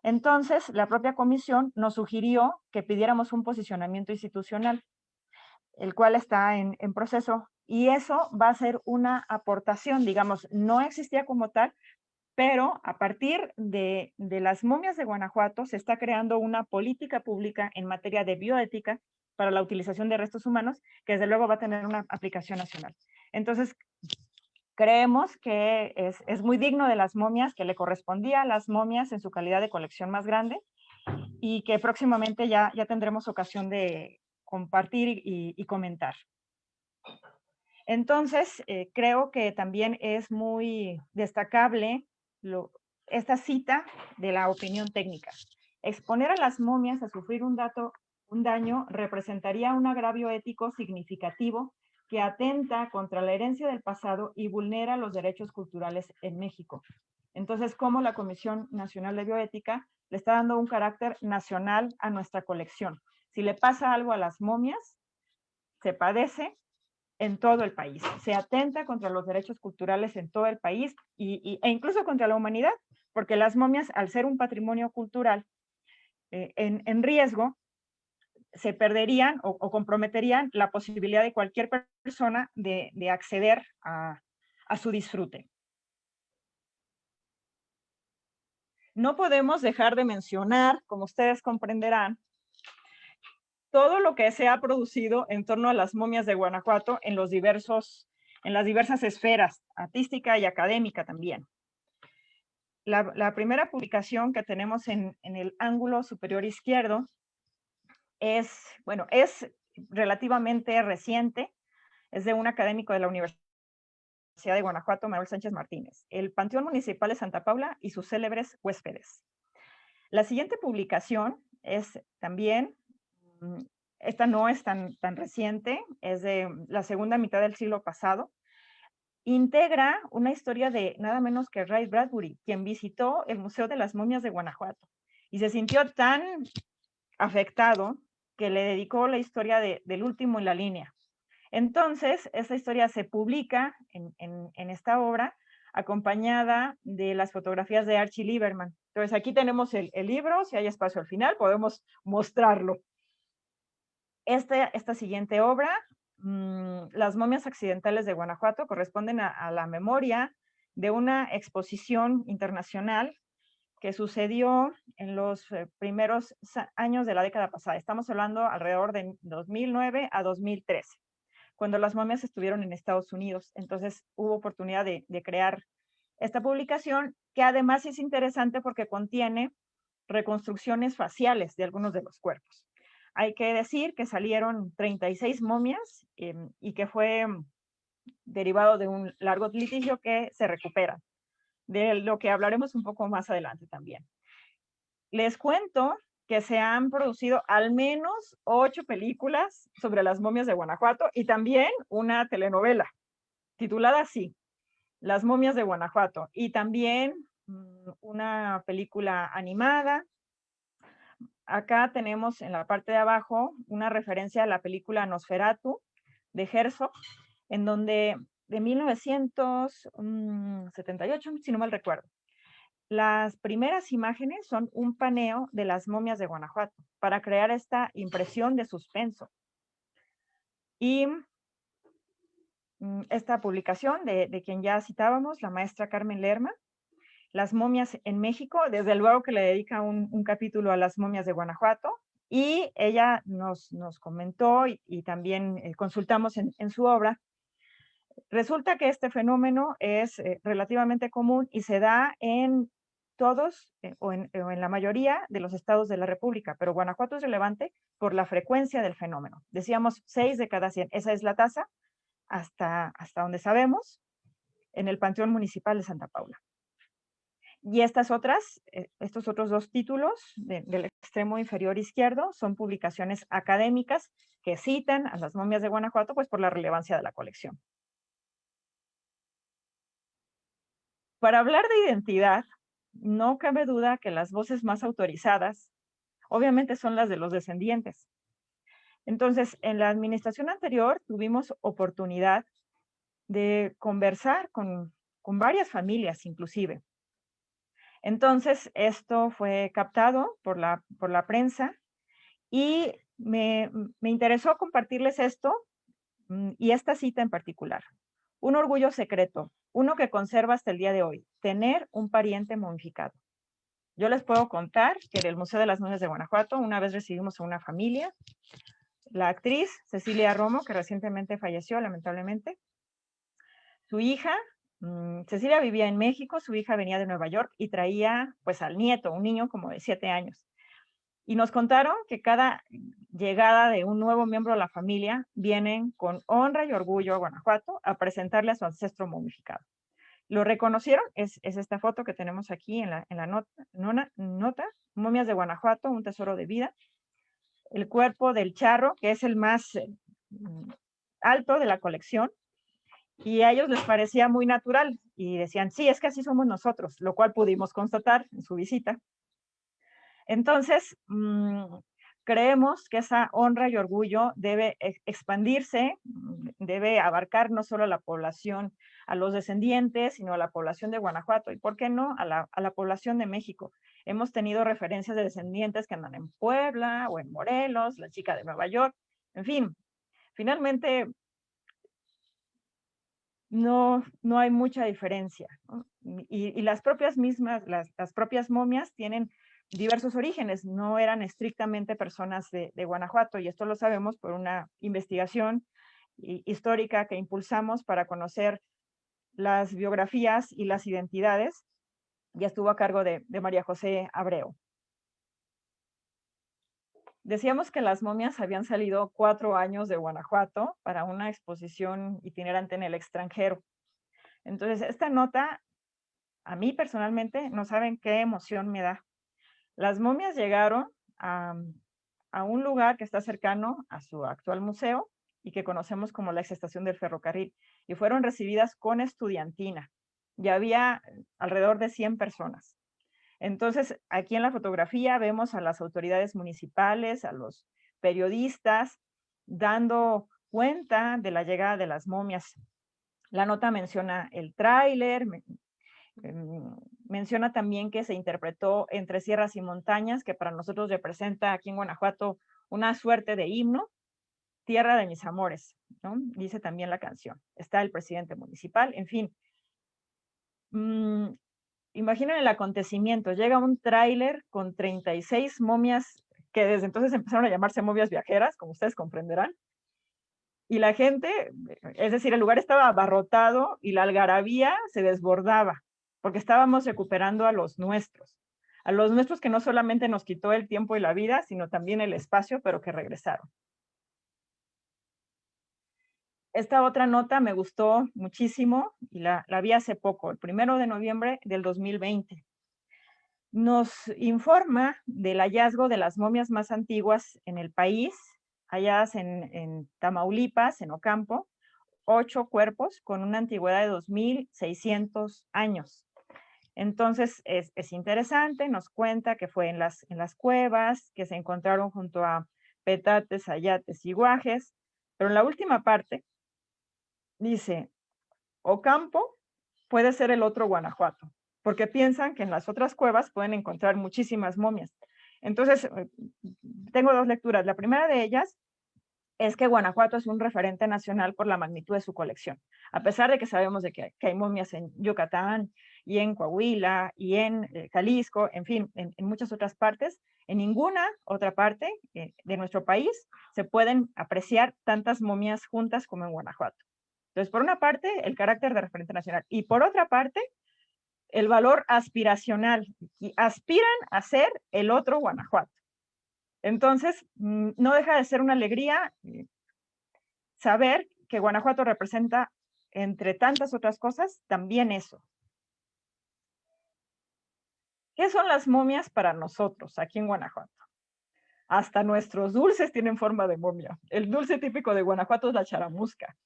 Entonces, la propia comisión nos sugirió que pidiéramos un posicionamiento institucional, el cual está en proceso, y eso va a ser una aportación, digamos, no existía como tal, pero a partir de las momias de Guanajuato se está creando una política pública en materia de bioética para la utilización de restos humanos, que desde luego va a tener una aplicación nacional. Entonces, creemos que es muy digno de las momias, que le correspondía a las momias en su calidad de colección más grande, y que próximamente ya tendremos ocasión de compartir y comentar. Entonces, creo que también es muy destacable esta cita de la opinión técnica. Exponer a las momias a sufrir un daño representaría un agravio ético significativo que atenta contra la herencia del pasado y vulnera los derechos culturales en México. Entonces, ¿cómo la Comisión Nacional de Bioética le está dando un carácter nacional a nuestra colección? Si le pasa algo a las momias, se padece en todo el país. Se atenta contra los derechos culturales en todo el país e incluso contra la humanidad, porque las momias, al ser un patrimonio cultural en riesgo, se perderían o comprometerían la posibilidad de cualquier persona de acceder a su disfrute. No podemos dejar de mencionar, como ustedes comprenderán, todo lo que se ha producido en torno a las momias de Guanajuato en las diversas esferas, artística y académica también. La primera publicación que tenemos en el ángulo superior izquierdo es relativamente reciente, es de un académico de la Universidad de Guanajuato, Manuel Sánchez Martínez, El Panteón Municipal de Santa Paula y sus célebres huéspedes. La siguiente publicación es también, esta no es tan reciente, es de la segunda mitad del siglo pasado. Integra una historia de nada menos que Ray Bradbury, quien visitó el Museo de las Momias de Guanajuato y se sintió tan afectado que le dedicó la historia del último en la línea. Entonces, esta historia se publica en esta obra, acompañada de las fotografías de Archie Lieberman. Entonces, aquí tenemos el libro, si hay espacio al final, podemos mostrarlo. Esta siguiente obra, Las momias accidentales de Guanajuato, corresponden a la memoria de una exposición internacional que sucedió en los primeros años de la década pasada. Estamos hablando alrededor de 2009 a 2013, cuando las momias estuvieron en Estados Unidos. Entonces hubo oportunidad de crear esta publicación, que además es interesante porque contiene reconstrucciones faciales de algunos de los cuerpos. Hay que decir que salieron 36 momias y que fue derivado de un largo litigio que se recupera, de lo que hablaremos un poco más adelante también. Les cuento que se han producido al menos 8 películas sobre las momias de Guanajuato y también una telenovela titulada así, Las momias de Guanajuato, y también una película animada. Acá tenemos en la parte de abajo una referencia a la película Nosferatu de Herzog, en donde de 1978, si no mal recuerdo. Las primeras imágenes son un paneo de las momias de Guanajuato para crear esta impresión de suspenso. Y esta publicación de quien ya citábamos, la maestra Carmen Lerma, Las momias en México, desde luego que le dedica un capítulo a las momias de Guanajuato, Y ella nos comentó y también consultamos en su obra. Resulta que este fenómeno es relativamente común y se da en todos o en la mayoría de los estados de la República, pero Guanajuato es relevante por la frecuencia del fenómeno. Decíamos 6 de cada 100, esa es la tasa hasta donde sabemos, en el Panteón Municipal de Santa Paula. Y estos otros 2 títulos del extremo inferior izquierdo son publicaciones académicas que citan a las momias de Guanajuato, pues por la relevancia de la colección. Para hablar de identidad, no cabe duda que las voces más autorizadas, obviamente, son las de los descendientes. Entonces, en la administración anterior tuvimos oportunidad de conversar con varias familias, inclusive. Entonces, esto fue captado por la prensa y me interesó compartirles esto y esta cita en particular. Un orgullo secreto, uno que conserva hasta el día de hoy, tener un pariente momificado. Yo les puedo contar que en el Museo de las Momias de Guanajuato una vez recibimos a una familia, la actriz Cecilia Romo, que recientemente falleció, lamentablemente. Su hija, Cecilia vivía en México, su hija venía de Nueva York y traía pues al nieto, un niño como de 7 años. Y nos contaron que cada llegada de un nuevo miembro de la familia vienen con honra y orgullo a Guanajuato a presentarle a su ancestro momificado. Lo reconocieron, es esta foto que tenemos aquí en la nota, momias de Guanajuato, un tesoro de vida. El cuerpo del charro, que es el más alto de la colección, y a ellos les parecía muy natural, y decían, sí, es que así somos nosotros, lo cual pudimos constatar en su visita. Entonces, creemos que esa honra y orgullo debe expandirse, debe abarcar no solo a la población, a los descendientes, sino a la población de Guanajuato, y por qué no, a la población de México. Hemos tenido referencias de descendientes que andan en Puebla o en Morelos, la chica de Nueva York, en fin. Finalmente, no hay mucha diferencia, ¿no? Y las propias las propias momias tienen diversos orígenes, no eran estrictamente personas de Guanajuato, y esto lo sabemos por una investigación histórica que impulsamos para conocer las biografías y las identidades, y estuvo a cargo de María José Abreu. Decíamos que las momias habían salido 4 años de Guanajuato para una exposición itinerante en el extranjero. Entonces, esta nota, a mí personalmente, no saben qué emoción me da. Las momias llegaron a un lugar que está cercano a su actual museo y que conocemos como la exestación del ferrocarril, y fueron recibidas con estudiantina. Ya había alrededor de 100 personas. Entonces, aquí en la fotografía vemos a las autoridades municipales, a los periodistas, dando cuenta de la llegada de las momias. La nota menciona el tráiler, menciona también que se interpretó Entre Sierras y Montañas, que para nosotros representa aquí en Guanajuato una suerte de himno, Tierra de mis amores, ¿no? Dice también la canción. Está el presidente municipal, en fin. Imaginen el acontecimiento, llega un tráiler con 36 momias que desde entonces empezaron a llamarse momias viajeras, como ustedes comprenderán. Y la gente, es decir, el lugar estaba abarrotado y la algarabía se desbordaba, porque estábamos recuperando a los nuestros que no solamente nos quitó el tiempo y la vida, sino también el espacio, pero que regresaron. Esta otra nota me gustó muchísimo y la vi hace poco, el 1 de noviembre del 2020. Nos informa del hallazgo de las momias más antiguas en el país, halladas en Tamaulipas, en Ocampo, 8 cuerpos con una antigüedad de 2,600 años. Entonces, es interesante, nos cuenta que fue en las cuevas, que se encontraron junto a petates, ayates y guajes, pero en la última parte dice, Ocampo puede ser el otro Guanajuato, porque piensan que en las otras cuevas pueden encontrar muchísimas momias. Entonces, tengo 2 lecturas. La primera de ellas es que Guanajuato es un referente nacional por la magnitud de su colección. A pesar de que sabemos de que hay momias en Yucatán y en Coahuila y en Jalisco, en fin, en muchas otras partes, en ninguna otra parte de nuestro país se pueden apreciar tantas momias juntas como en Guanajuato. Entonces, por una parte, el carácter de referente nacional y por otra parte, el valor aspiracional. Y aspiran a ser el otro Guanajuato. Entonces, no deja de ser una alegría saber que Guanajuato representa, entre tantas otras cosas, también eso. ¿Qué son las momias para nosotros aquí en Guanajuato? Hasta nuestros dulces tienen forma de momia. El dulce típico de Guanajuato es la charamusca.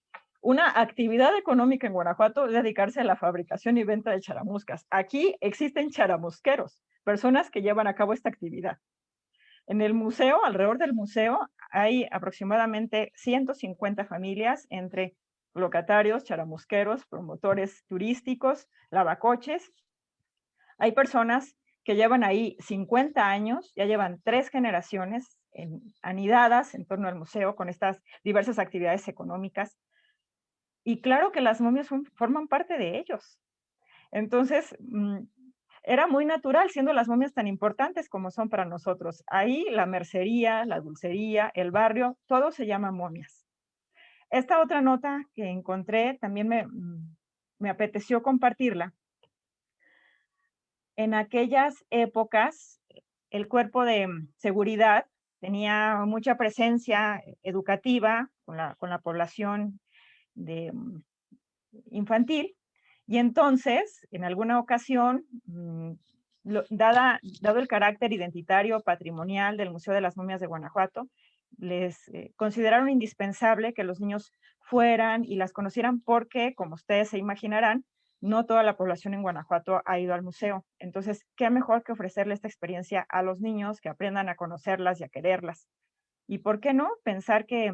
Una actividad económica en Guanajuato es dedicarse a la fabricación y venta de charamuscas. Aquí existen charamusqueros, personas que llevan a cabo esta actividad. En el museo, alrededor del museo, hay aproximadamente 150 familias entre locatarios, charamusqueros, promotores turísticos, lavacoches. Hay personas que llevan ahí 50 años, ya llevan 3 generaciones anidadas en torno al museo con estas diversas actividades económicas. Y claro que las momias forman parte de ellos. Entonces, era muy natural, siendo las momias tan importantes como son para nosotros. Ahí la mercería, la dulcería, el barrio, todo se llama momias. Esta otra nota que encontré también me apeteció compartirla. En aquellas épocas, el cuerpo de seguridad tenía mucha presencia educativa con la población infantil. Y entonces, en alguna ocasión, dado el carácter identitario patrimonial del Museo de las Momias de Guanajuato, les consideraron indispensable que los niños fueran y las conocieran porque, como ustedes se imaginarán, no toda la población en Guanajuato ha ido al museo. Entonces, ¿qué mejor que ofrecerle esta experiencia a los niños que aprendan a conocerlas y a quererlas? Y ¿por qué no pensar que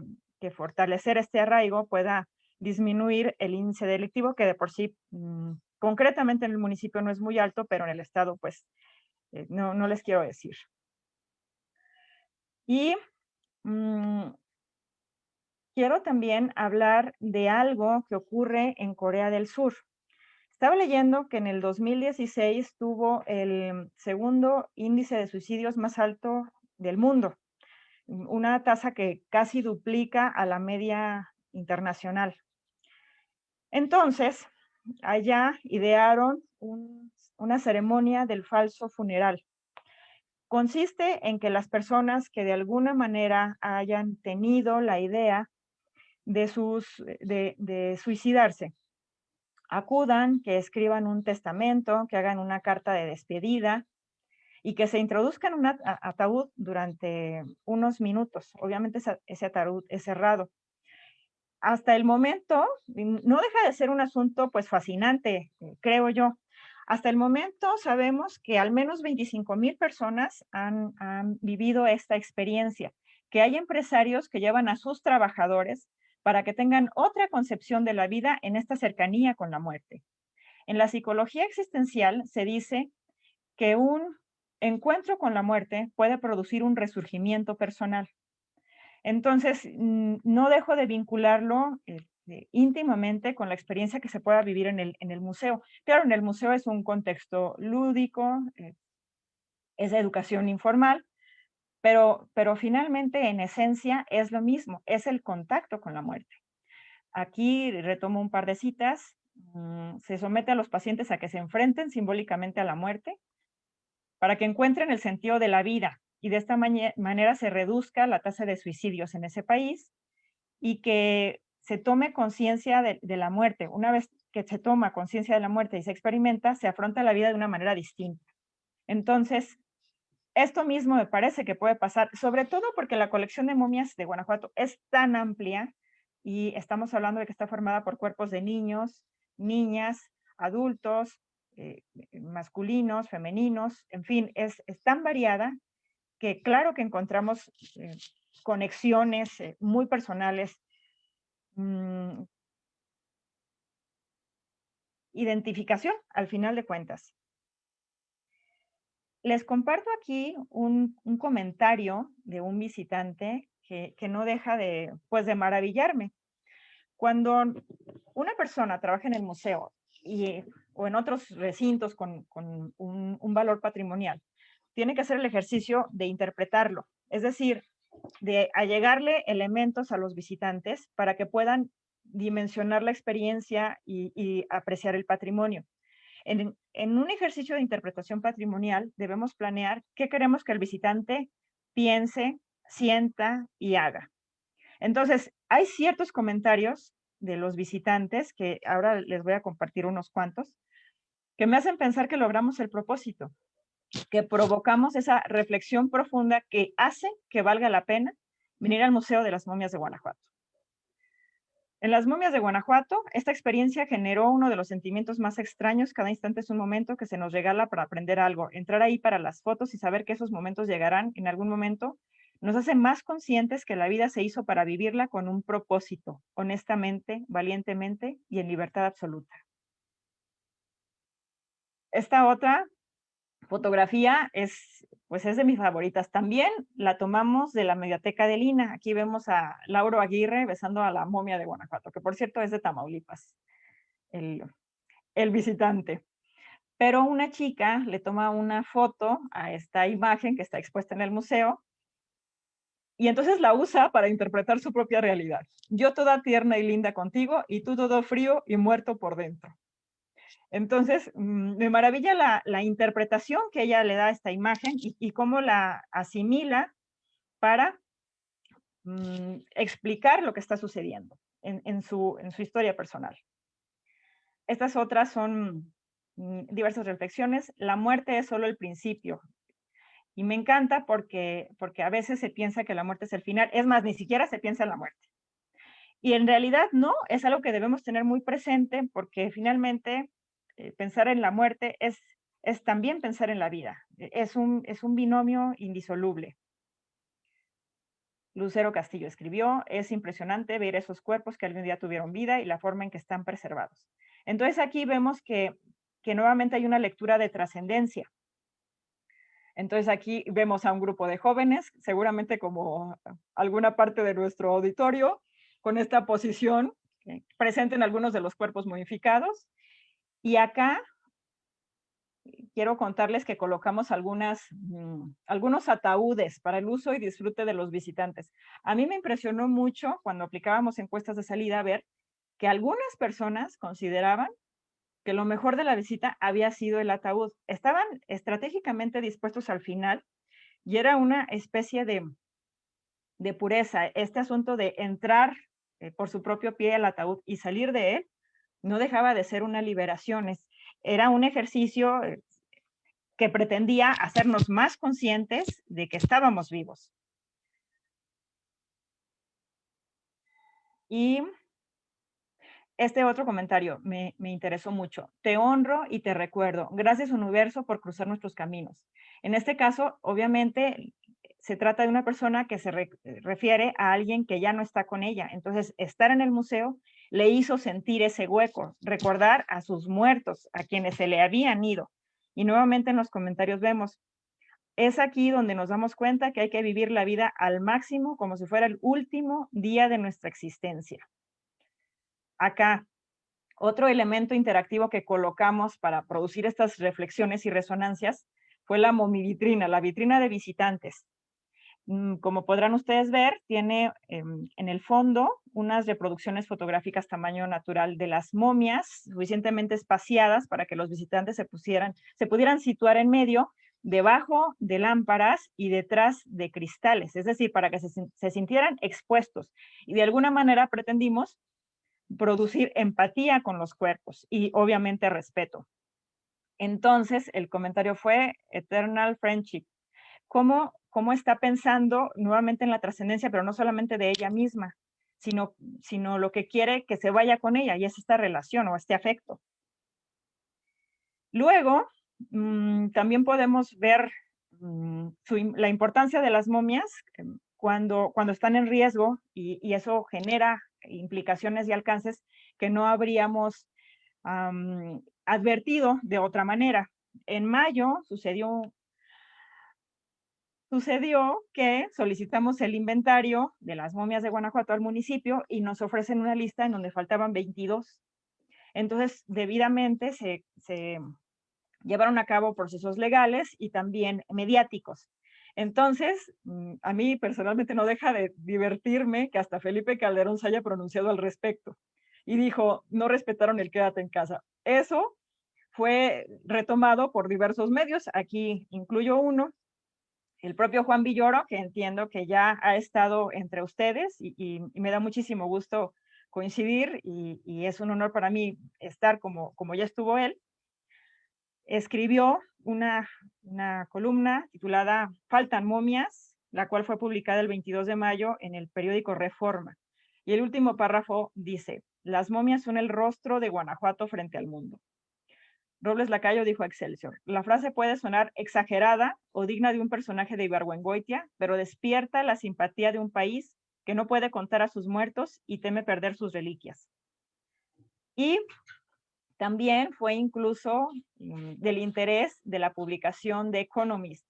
fortalecer este arraigo pueda disminuir el índice delictivo, que de por sí, concretamente en el municipio no es muy alto, pero en el estado, pues, no les quiero decir. Y quiero también hablar de algo que ocurre en Corea del Sur. Estaba leyendo que en el 2016 tuvo el segundo índice de suicidios más alto del mundo, una tasa que casi duplica a la media internacional. Entonces, allá idearon una ceremonia del falso funeral. Consiste en que las personas que de alguna manera hayan tenido la idea de suicidarse, acudan, que escriban un testamento, que hagan una carta de despedida y que se introduzcan en un ataúd durante unos minutos. Obviamente ese ataúd es cerrado. Hasta el momento, no deja de ser un asunto pues fascinante, creo yo. Hasta el momento sabemos que al menos 25,000 personas han vivido esta experiencia, que hay empresarios que llevan a sus trabajadores para que tengan otra concepción de la vida en esta cercanía con la muerte. En la psicología existencial se dice que un encuentro con la muerte puede producir un resurgimiento personal. Entonces, no dejo de vincularlo íntimamente con la experiencia que se pueda vivir en el museo. Claro, en el museo es un contexto lúdico, es educación informal, pero finalmente, en esencia, es lo mismo, es el contacto con la muerte. Aquí retomo un par de citas. Se somete a los pacientes a que se enfrenten simbólicamente a la muerte para que encuentren el sentido de la vida y de esta manera se reduzca la tasa de suicidios en ese país y que se tome conciencia de la muerte. Una vez que se toma conciencia de la muerte y se experimenta, se afronta la vida de una manera distinta. Entonces, esto mismo me parece que puede pasar, sobre todo porque la colección de momias de Guanajuato es tan amplia y estamos hablando de que está formada por cuerpos de niños, niñas, adultos, masculinos, femeninos, en fin, es tan variada que claro que encontramos conexiones muy personales, identificación al final de cuentas. Les comparto aquí un comentario de un visitante que no deja de, pues, de maravillarme. Cuando una persona trabaja en el museo o en otros recintos con un valor patrimonial, tiene que hacer el ejercicio de interpretarlo, es decir, de allegarle elementos a los visitantes para que puedan dimensionar la experiencia y apreciar el patrimonio. En un ejercicio de interpretación patrimonial debemos planear qué queremos que el visitante piense, sienta y haga. Entonces, hay ciertos comentarios de los visitantes, que ahora les voy a compartir unos cuantos, que me hacen pensar que logramos el propósito, que provocamos esa reflexión profunda que hace que valga la pena venir al Museo de las Momias de Guanajuato. En las Momias de Guanajuato, esta experiencia generó uno de los sentimientos más extraños. Cada instante es un momento que se nos regala para aprender algo. Entrar ahí para las fotos y saber que esos momentos llegarán en algún momento nos hace más conscientes que la vida se hizo para vivirla con un propósito, honestamente, valientemente y en libertad absoluta. Esta otra fotografía pues es de mis favoritas. También la tomamos de la Mediateca de Lina. Aquí vemos a Lauro Aguirre besando a la momia de Guanajuato, que por cierto es de Tamaulipas, el visitante. Pero una chica le toma una foto a esta imagen que está expuesta en el museo y entonces la usa para interpretar su propia realidad. Yo toda tierna y linda contigo y tú todo frío y muerto por dentro. Entonces, me maravilla la interpretación que ella le da a esta imagen y cómo la asimila para explicar lo que está sucediendo en su historia personal. Estas otras son diversas reflexiones. La muerte es solo el principio. Y me encanta porque a veces se piensa que la muerte es el final. Es más, ni siquiera se piensa en la muerte. Y en realidad no, es algo que debemos tener muy presente porque finalmente pensar en la muerte es también pensar en la vida. Es un binomio indisoluble. Lucero Castillo escribió, es impresionante ver esos cuerpos que algún día tuvieron vida y la forma en que están preservados. Entonces aquí vemos que nuevamente hay una lectura de trascendencia. Entonces aquí vemos a un grupo de jóvenes, seguramente como alguna parte de nuestro auditorio, con esta posición presente en algunos de los cuerpos modificados. Y acá quiero contarles que colocamos algunos ataúdes para el uso y disfrute de los visitantes. A mí me impresionó mucho cuando aplicábamos encuestas de salida ver que algunas personas consideraban que lo mejor de la visita había sido el ataúd. Estaban estratégicamente dispuestos al final y era una especie de pureza. Este asunto de entrar por su propio pie al ataúd y salir de él no dejaba de ser una liberación. Era un ejercicio que pretendía hacernos más conscientes de que estábamos vivos. Y este otro comentario me interesó mucho. Te honro y te recuerdo. Gracias, universo, por cruzar nuestros caminos. En este caso, obviamente, se trata de una persona que se refiere a alguien que ya no está con ella. Entonces, estar en el museo le hizo sentir ese hueco, recordar a sus muertos, a quienes se le habían ido. Y nuevamente en los comentarios vemos, es aquí donde nos damos cuenta que hay que vivir la vida al máximo, como si fuera el último día de nuestra existencia. Acá, otro elemento interactivo que colocamos para producir estas reflexiones y resonancias fue la momivitrina, la vitrina de visitantes. Como podrán ustedes ver, tiene en el fondo unas reproducciones fotográficas tamaño natural de las momias, suficientemente espaciadas para que los visitantes se pudieran situar en medio, debajo de lámparas y detrás de cristales, es decir, para que se sintieran expuestos. Y de alguna manera pretendimos producir empatía con los cuerpos y obviamente respeto. Entonces, el comentario fue Eternal Friendship. ¿Cómo está pensando nuevamente en la trascendencia, pero no solamente de ella misma, sino lo que quiere que se vaya con ella, y es esta relación o este afecto? Luego, también podemos ver la importancia de las momias cuando están en riesgo y eso genera implicaciones y alcances que no habríamos advertido de otra manera. En mayo sucedió sucedió que solicitamos el inventario de las momias de Guanajuato al municipio y nos ofrecen una lista en donde faltaban 22. Entonces, debidamente se llevaron a cabo procesos legales y también mediáticos. Entonces, a mí personalmente no deja de divertirme que hasta Felipe Calderón se haya pronunciado al respecto y dijo, no respetaron el quédate en casa. Eso fue retomado por diversos medios, aquí incluyo uno, el propio Juan Villoro, que entiendo que ya ha estado entre ustedes y me da muchísimo gusto coincidir y es un honor para mí estar como ya estuvo él. Escribió una columna titulada Faltan momias, la cual fue publicada el 22 de mayo en el periódico Reforma. Y el último párrafo dice, las momias son el rostro de Guanajuato frente al mundo. Robles Lacayo dijo a Excelsior, la frase puede sonar exagerada o digna de un personaje de Ibargüengoitia, pero despierta la simpatía de un país que no puede contar a sus muertos y teme perder sus reliquias. Y también fue incluso del interés de la publicación de Economist,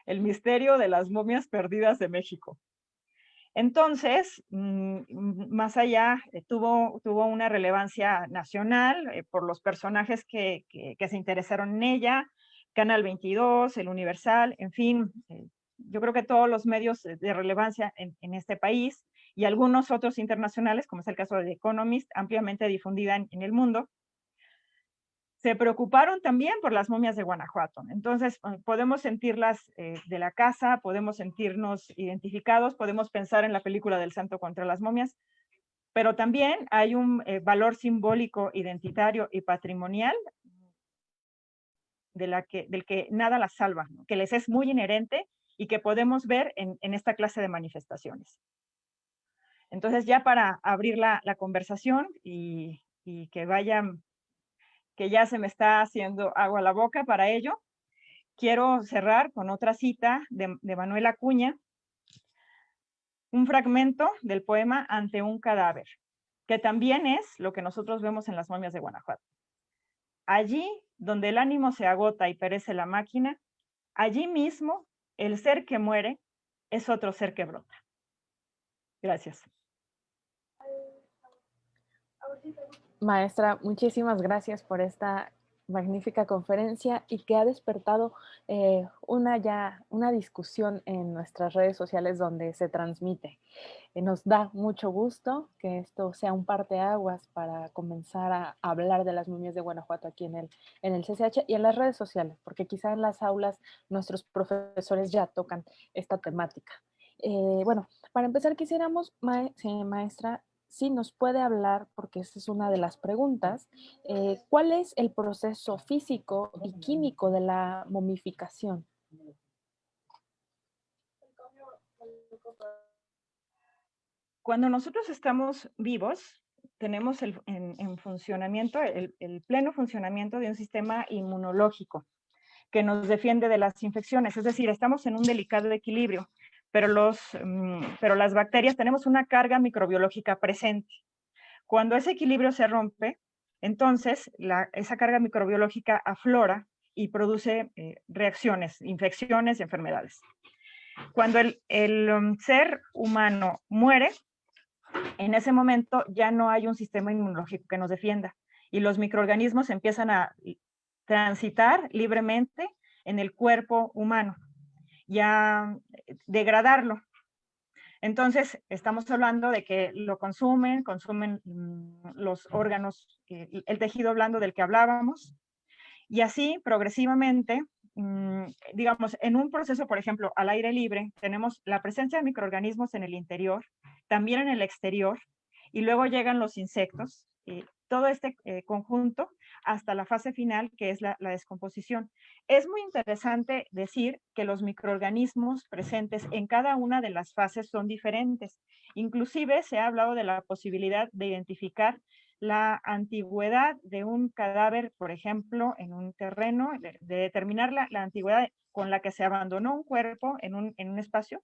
El misterio de las momias perdidas de México. Entonces, más allá, tuvo una relevancia nacional por los personajes que se interesaron en ella, Canal 22, El Universal, en fin, yo creo que todos los medios de relevancia en este país y algunos otros internacionales, como es el caso de The Economist, ampliamente difundida en el mundo, se preocuparon también por las momias de Guanajuato. Entonces, podemos sentirlas de la casa, podemos sentirnos identificados, podemos pensar en la película del Santo contra las momias, pero también hay un valor simbólico, identitario y patrimonial del que nada las salva, ¿no? Que les es muy inherente y que podemos ver en esta clase de manifestaciones. Entonces, ya para abrir la conversación y que ya se me está haciendo agua a la boca para ello, quiero cerrar con otra cita de Manuel Acuña, un fragmento del poema Ante un cadáver, que también es lo que nosotros vemos en las momias de Guanajuato. Allí donde el ánimo se agota y perece la máquina, allí mismo el ser que muere es otro ser que brota. Gracias. Maestra, muchísimas gracias por esta magnífica conferencia y que ha despertado una discusión en nuestras redes sociales donde se transmite. Nos da mucho gusto que esto sea un parteaguas para comenzar a hablar de las momias de Guanajuato aquí en el CCH y en las redes sociales, porque quizá en las aulas nuestros profesores ya tocan esta temática. Bueno, para empezar quisiéramos, maestra, si nos puede hablar, porque esa es una de las preguntas, ¿cuál es el proceso físico y químico de la momificación? Cuando nosotros estamos vivos, tenemos en funcionamiento, el pleno funcionamiento de un sistema inmunológico que nos defiende de las infecciones, es decir, estamos en un delicado equilibrio, pero las bacterias tenemos una carga microbiológica presente. Cuando ese equilibrio se rompe, entonces esa carga microbiológica aflora y produce reacciones, infecciones y enfermedades. Cuando el ser humano muere, en ese momento ya no hay un sistema inmunológico que nos defienda y los microorganismos empiezan a transitar libremente en el cuerpo humano y a degradarlo. Entonces, estamos hablando de que lo consumen los órganos, el tejido blando del que hablábamos, y así progresivamente, digamos, en un proceso, por ejemplo, al aire libre, tenemos la presencia de microorganismos en el interior, también en el exterior, y luego llegan los insectos, todo este conjunto hasta la fase final, que es la descomposición. Es muy interesante decir que los microorganismos presentes en cada una de las fases son diferentes. Inclusive se ha hablado de la posibilidad de identificar la antigüedad de un cadáver, por ejemplo, en un terreno, de determinar la antigüedad con la que se abandonó un cuerpo en un espacio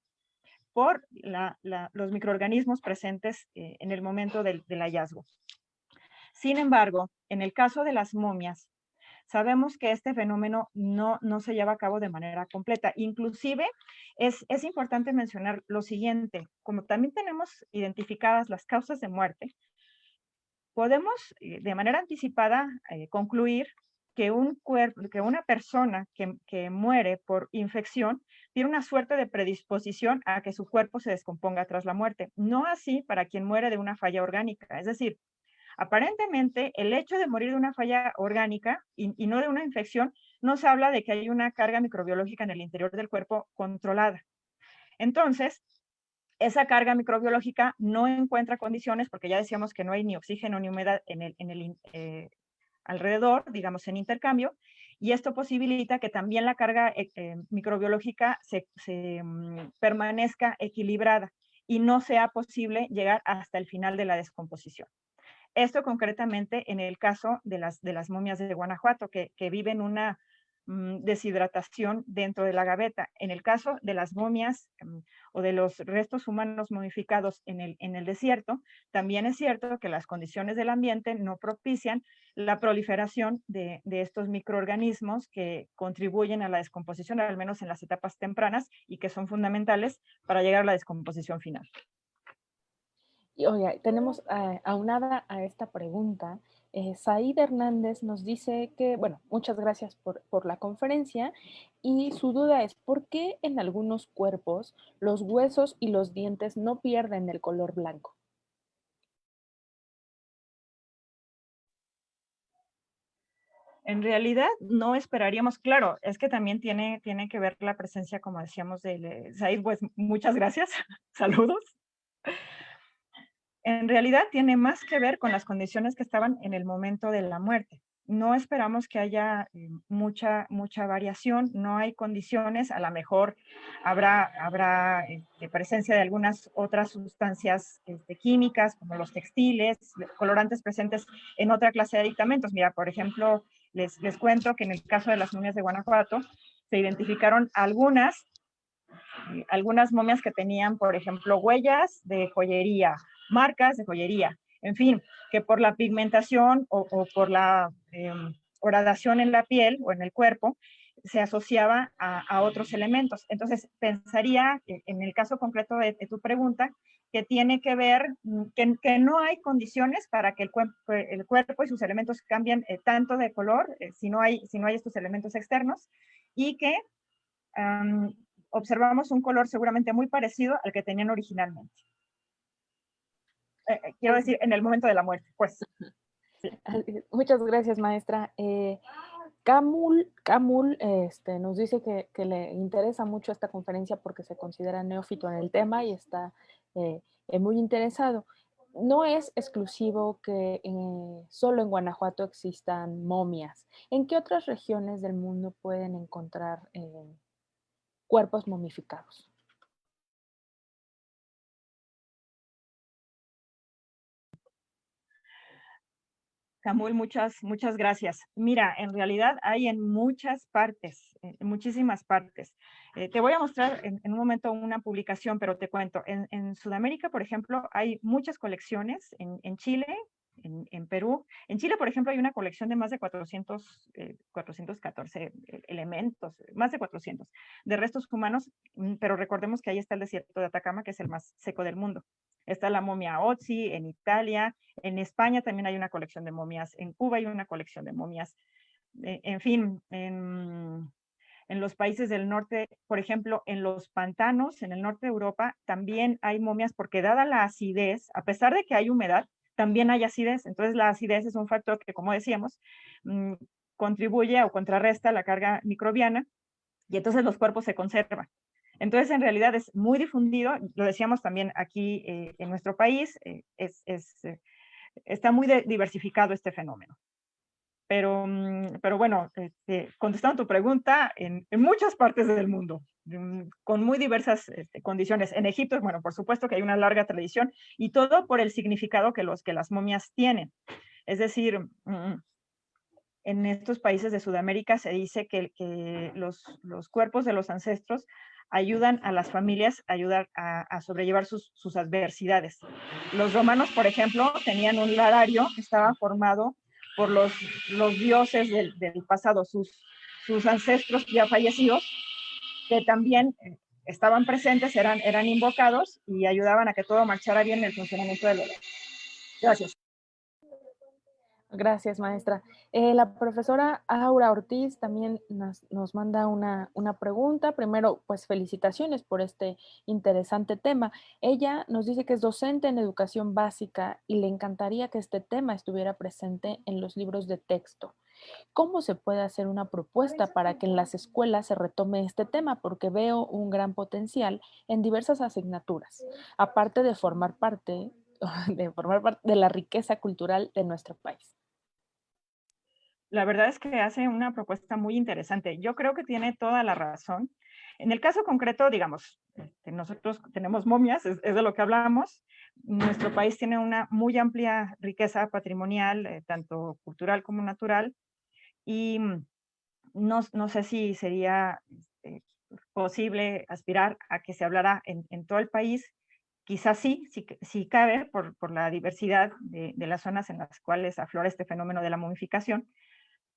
por los microorganismos presentes en el momento del hallazgo. Sin embargo, en el caso de las momias, sabemos que este fenómeno no se lleva a cabo de manera completa. Inclusive, es importante mencionar lo siguiente, como también tenemos identificadas las causas de muerte, podemos de manera anticipada concluir que una persona que muere por infección tiene una suerte de predisposición a que su cuerpo se descomponga tras la muerte. No así para quien muere de una falla orgánica. Es decir, aparentemente el hecho de morir de una falla orgánica y no de una infección nos habla de que hay una carga microbiológica en el interior del cuerpo controlada. Entonces, esa carga microbiológica no encuentra condiciones, porque ya decíamos que no hay ni oxígeno ni humedad alrededor, digamos en intercambio, y esto posibilita que también la carga microbiológica permanezca equilibrada y no sea posible llegar hasta el final de la descomposición. Esto concretamente en el caso de las momias de Guanajuato, que viven una deshidratación dentro de la gaveta. En el caso de las momias o de los restos humanos momificados en el desierto, también es cierto que las condiciones del ambiente no propician la proliferación de estos microorganismos que contribuyen a la descomposición, al menos en las etapas tempranas, y que son fundamentales para llegar a la descomposición final. Y oye, tenemos aunada a esta pregunta, Said Hernández nos dice que, bueno, muchas gracias por la conferencia, y su duda es, ¿por qué en algunos cuerpos los huesos y los dientes no pierden el color blanco? En realidad no esperaríamos, claro, es que también tiene que ver la presencia, como decíamos, de Said, pues muchas gracias, saludos. En realidad tiene más que ver con las condiciones que estaban en el momento de la muerte. No esperamos que haya mucha variación, no hay condiciones, a lo mejor habrá presencia de algunas otras sustancias químicas, como los textiles, colorantes presentes en otra clase de aditamentos. Mira, por ejemplo, les cuento que en el caso de las momias de Guanajuato, se identificaron algunas momias que tenían, por ejemplo, huellas de joyería, marcas de joyería, en fin, que por la pigmentación o por la horadación en la piel o en el cuerpo, se asociaba a otros elementos. Entonces, pensaría, en el caso concreto de tu pregunta, que tiene que ver, que no hay condiciones para que el cuerpo y sus elementos cambien tanto de color si no hay estos elementos externos, y que observamos un color seguramente muy parecido al que tenían originalmente. Quiero decir, en el momento de la muerte, pues. Sí. Muchas gracias, maestra. Camul nos dice que le interesa mucho esta conferencia porque se considera neófito en el tema y está muy interesado. No es exclusivo que solo en Guanajuato existan momias. ¿En qué otras regiones del mundo pueden encontrar cuerpos momificados? Camul, muchas gracias. Mira, en realidad hay en muchas partes, en muchísimas partes. Te voy a mostrar en un momento una publicación, pero te cuento. En Sudamérica, por ejemplo, hay muchas colecciones. En Chile, en Perú. En Chile, por ejemplo, hay una colección de más de 414 elementos, más de 400, de restos humanos, pero recordemos que ahí está el desierto de Atacama, que es el más seco del mundo. Está la momia Otzi en Italia, en España también hay una colección de momias, en Cuba hay una colección de momias, en fin, en los países del norte, por ejemplo, en los pantanos, en el norte de Europa, también hay momias porque dada la acidez, a pesar de que hay humedad, también hay acidez. Entonces la acidez es un factor que, como decíamos, contribuye o contrarresta la carga microbiana y entonces los cuerpos se conservan. Entonces, en realidad es muy difundido, lo decíamos también aquí en nuestro país, está muy diversificado este fenómeno. Pero bueno, contestando tu pregunta, en muchas partes del mundo, con muy diversas condiciones. En Egipto, bueno, por supuesto que hay una larga tradición, y todo por el significado que las momias tienen. Es decir, en estos países de Sudamérica se dice que los cuerpos de los ancestros ayudan a las familias a sobrellevar sus adversidades. Los romanos, por ejemplo, tenían un larario que estaba formado por los dioses del pasado, sus ancestros ya fallecidos, que también estaban presentes, eran invocados y ayudaban a que todo marchara bien en el funcionamiento del hogar. Gracias. Gracias, maestra. La profesora Aura Ortiz también nos manda una pregunta. Primero, pues felicitaciones por este interesante tema. Ella nos dice que es docente en educación básica y le encantaría que este tema estuviera presente en los libros de texto. ¿Cómo se puede hacer una propuesta para que en las escuelas se retome este tema? Porque veo un gran potencial en diversas asignaturas, aparte de formar parte de la riqueza cultural de nuestro país. La verdad es que hace una propuesta muy interesante. Yo creo que tiene toda la razón. En el caso concreto, digamos, nosotros tenemos momias, es de lo que hablamos. Nuestro país tiene una muy amplia riqueza patrimonial, tanto cultural como natural, y no sé si sería posible aspirar a que se hablara en todo el país. Quizás sí cabe por la diversidad de las zonas en las cuales aflora este fenómeno de la momificación,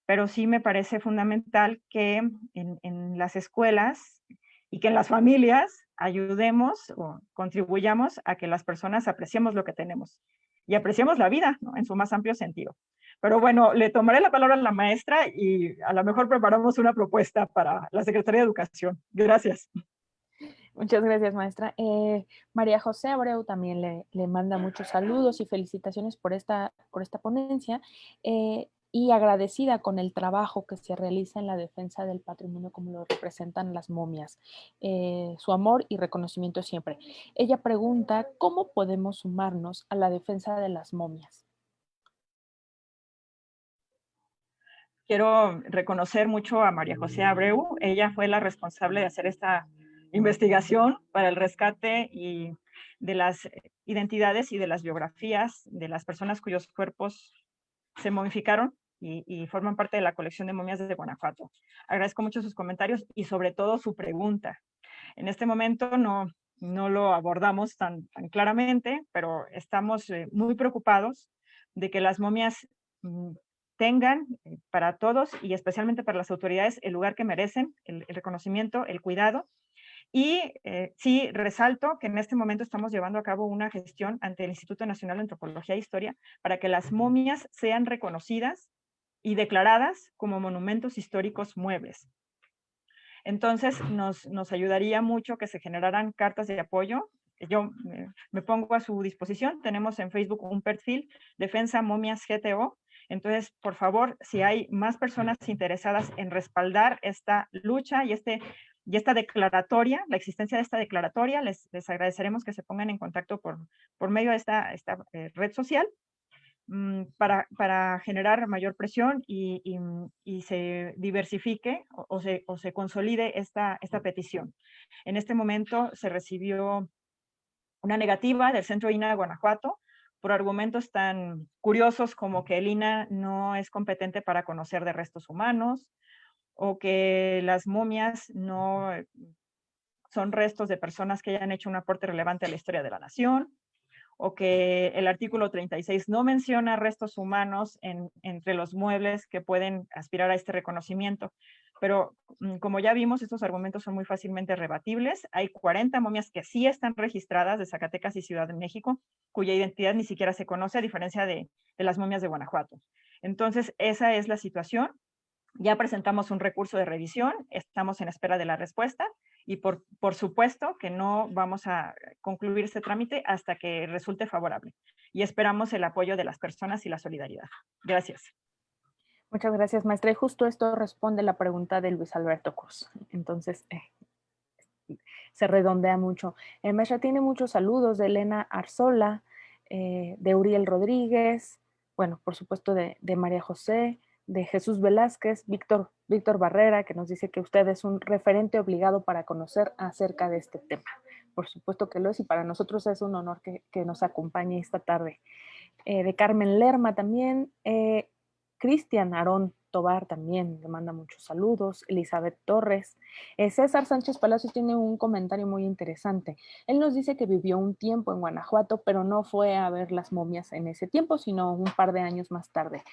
pero sí me parece fundamental que en las escuelas y que en las familias ayudemos o contribuyamos a que las personas apreciemos lo que tenemos y apreciemos la vida, ¿no?, en su más amplio sentido. Pero bueno, le tomaré la palabra a la maestra y a lo mejor preparamos una propuesta para la Secretaría de Educación. Gracias. Muchas gracias, maestra. María José Abreu también le manda muchos saludos y felicitaciones por esta ponencia y agradecida con el trabajo que se realiza en la defensa del patrimonio como lo representan las momias. Su amor y reconocimiento siempre. Ella pregunta, ¿cómo podemos sumarnos a la defensa de las momias? Quiero reconocer mucho a María José Abreu. Ella fue la responsable de hacer esta investigación para el rescate de las identidades y de las biografías de las personas cuyos cuerpos se momificaron y forman parte de la colección de momias desde Guanajuato. Agradezco mucho sus comentarios y sobre todo su pregunta. En este momento no lo abordamos tan claramente, pero estamos muy preocupados de que las momias tengan para todos y especialmente para las autoridades el lugar que merecen, el reconocimiento, el cuidado. Y sí, resalto que en este momento estamos llevando a cabo una gestión ante el Instituto Nacional de Antropología e Historia para que las momias sean reconocidas y declaradas como monumentos históricos muebles. Entonces, nos ayudaría mucho que se generaran cartas de apoyo. Yo me pongo a su disposición. Tenemos en Facebook un perfil, Defensa Momias GTO. Entonces, por favor, si hay más personas interesadas en respaldar esta lucha y esta declaratoria, la existencia de esta declaratoria, les agradeceremos que se pongan en contacto por medio de esta red social para generar mayor presión y se diversifique o se consolide esta petición. En este momento se recibió una negativa del Centro INAH de Guanajuato por argumentos tan curiosos como que el INAH no es competente para conocer de restos humanos o que las momias no son restos de personas que hayan hecho un aporte relevante a la historia de la nación, o que el artículo 36 no menciona restos humanos entre los muebles que pueden aspirar a este reconocimiento. Pero como ya vimos, estos argumentos son muy fácilmente rebatibles. Hay 40 momias que sí están registradas de Zacatecas y Ciudad de México, cuya identidad ni siquiera se conoce, a diferencia de las momias de Guanajuato. Entonces, esa es la situación. Ya presentamos un recurso de revisión, estamos en espera de la respuesta y por supuesto que no vamos a concluir este trámite hasta que resulte favorable. Y esperamos el apoyo de las personas y la solidaridad. Gracias. Muchas gracias, maestra. Y justo esto responde la pregunta de Luis Alberto Cruz. Entonces, se redondea mucho. Maestra, tiene muchos saludos de Elena Arzola, de Uriel Rodríguez, bueno, por supuesto de María José, de Jesús Velázquez, Víctor Barrera, que nos dice que usted es un referente obligado para conocer acerca de este tema. Por supuesto que lo es y para nosotros es un honor que nos acompañe esta tarde. De Carmen Lerma también, Cristian Aarón Tobar también le manda muchos saludos, Elizabeth Torres. César Sánchez Palacios tiene un comentario muy interesante. Él nos dice que vivió un tiempo en Guanajuato, pero no fue a ver las momias en ese tiempo, sino un par de años más tarde.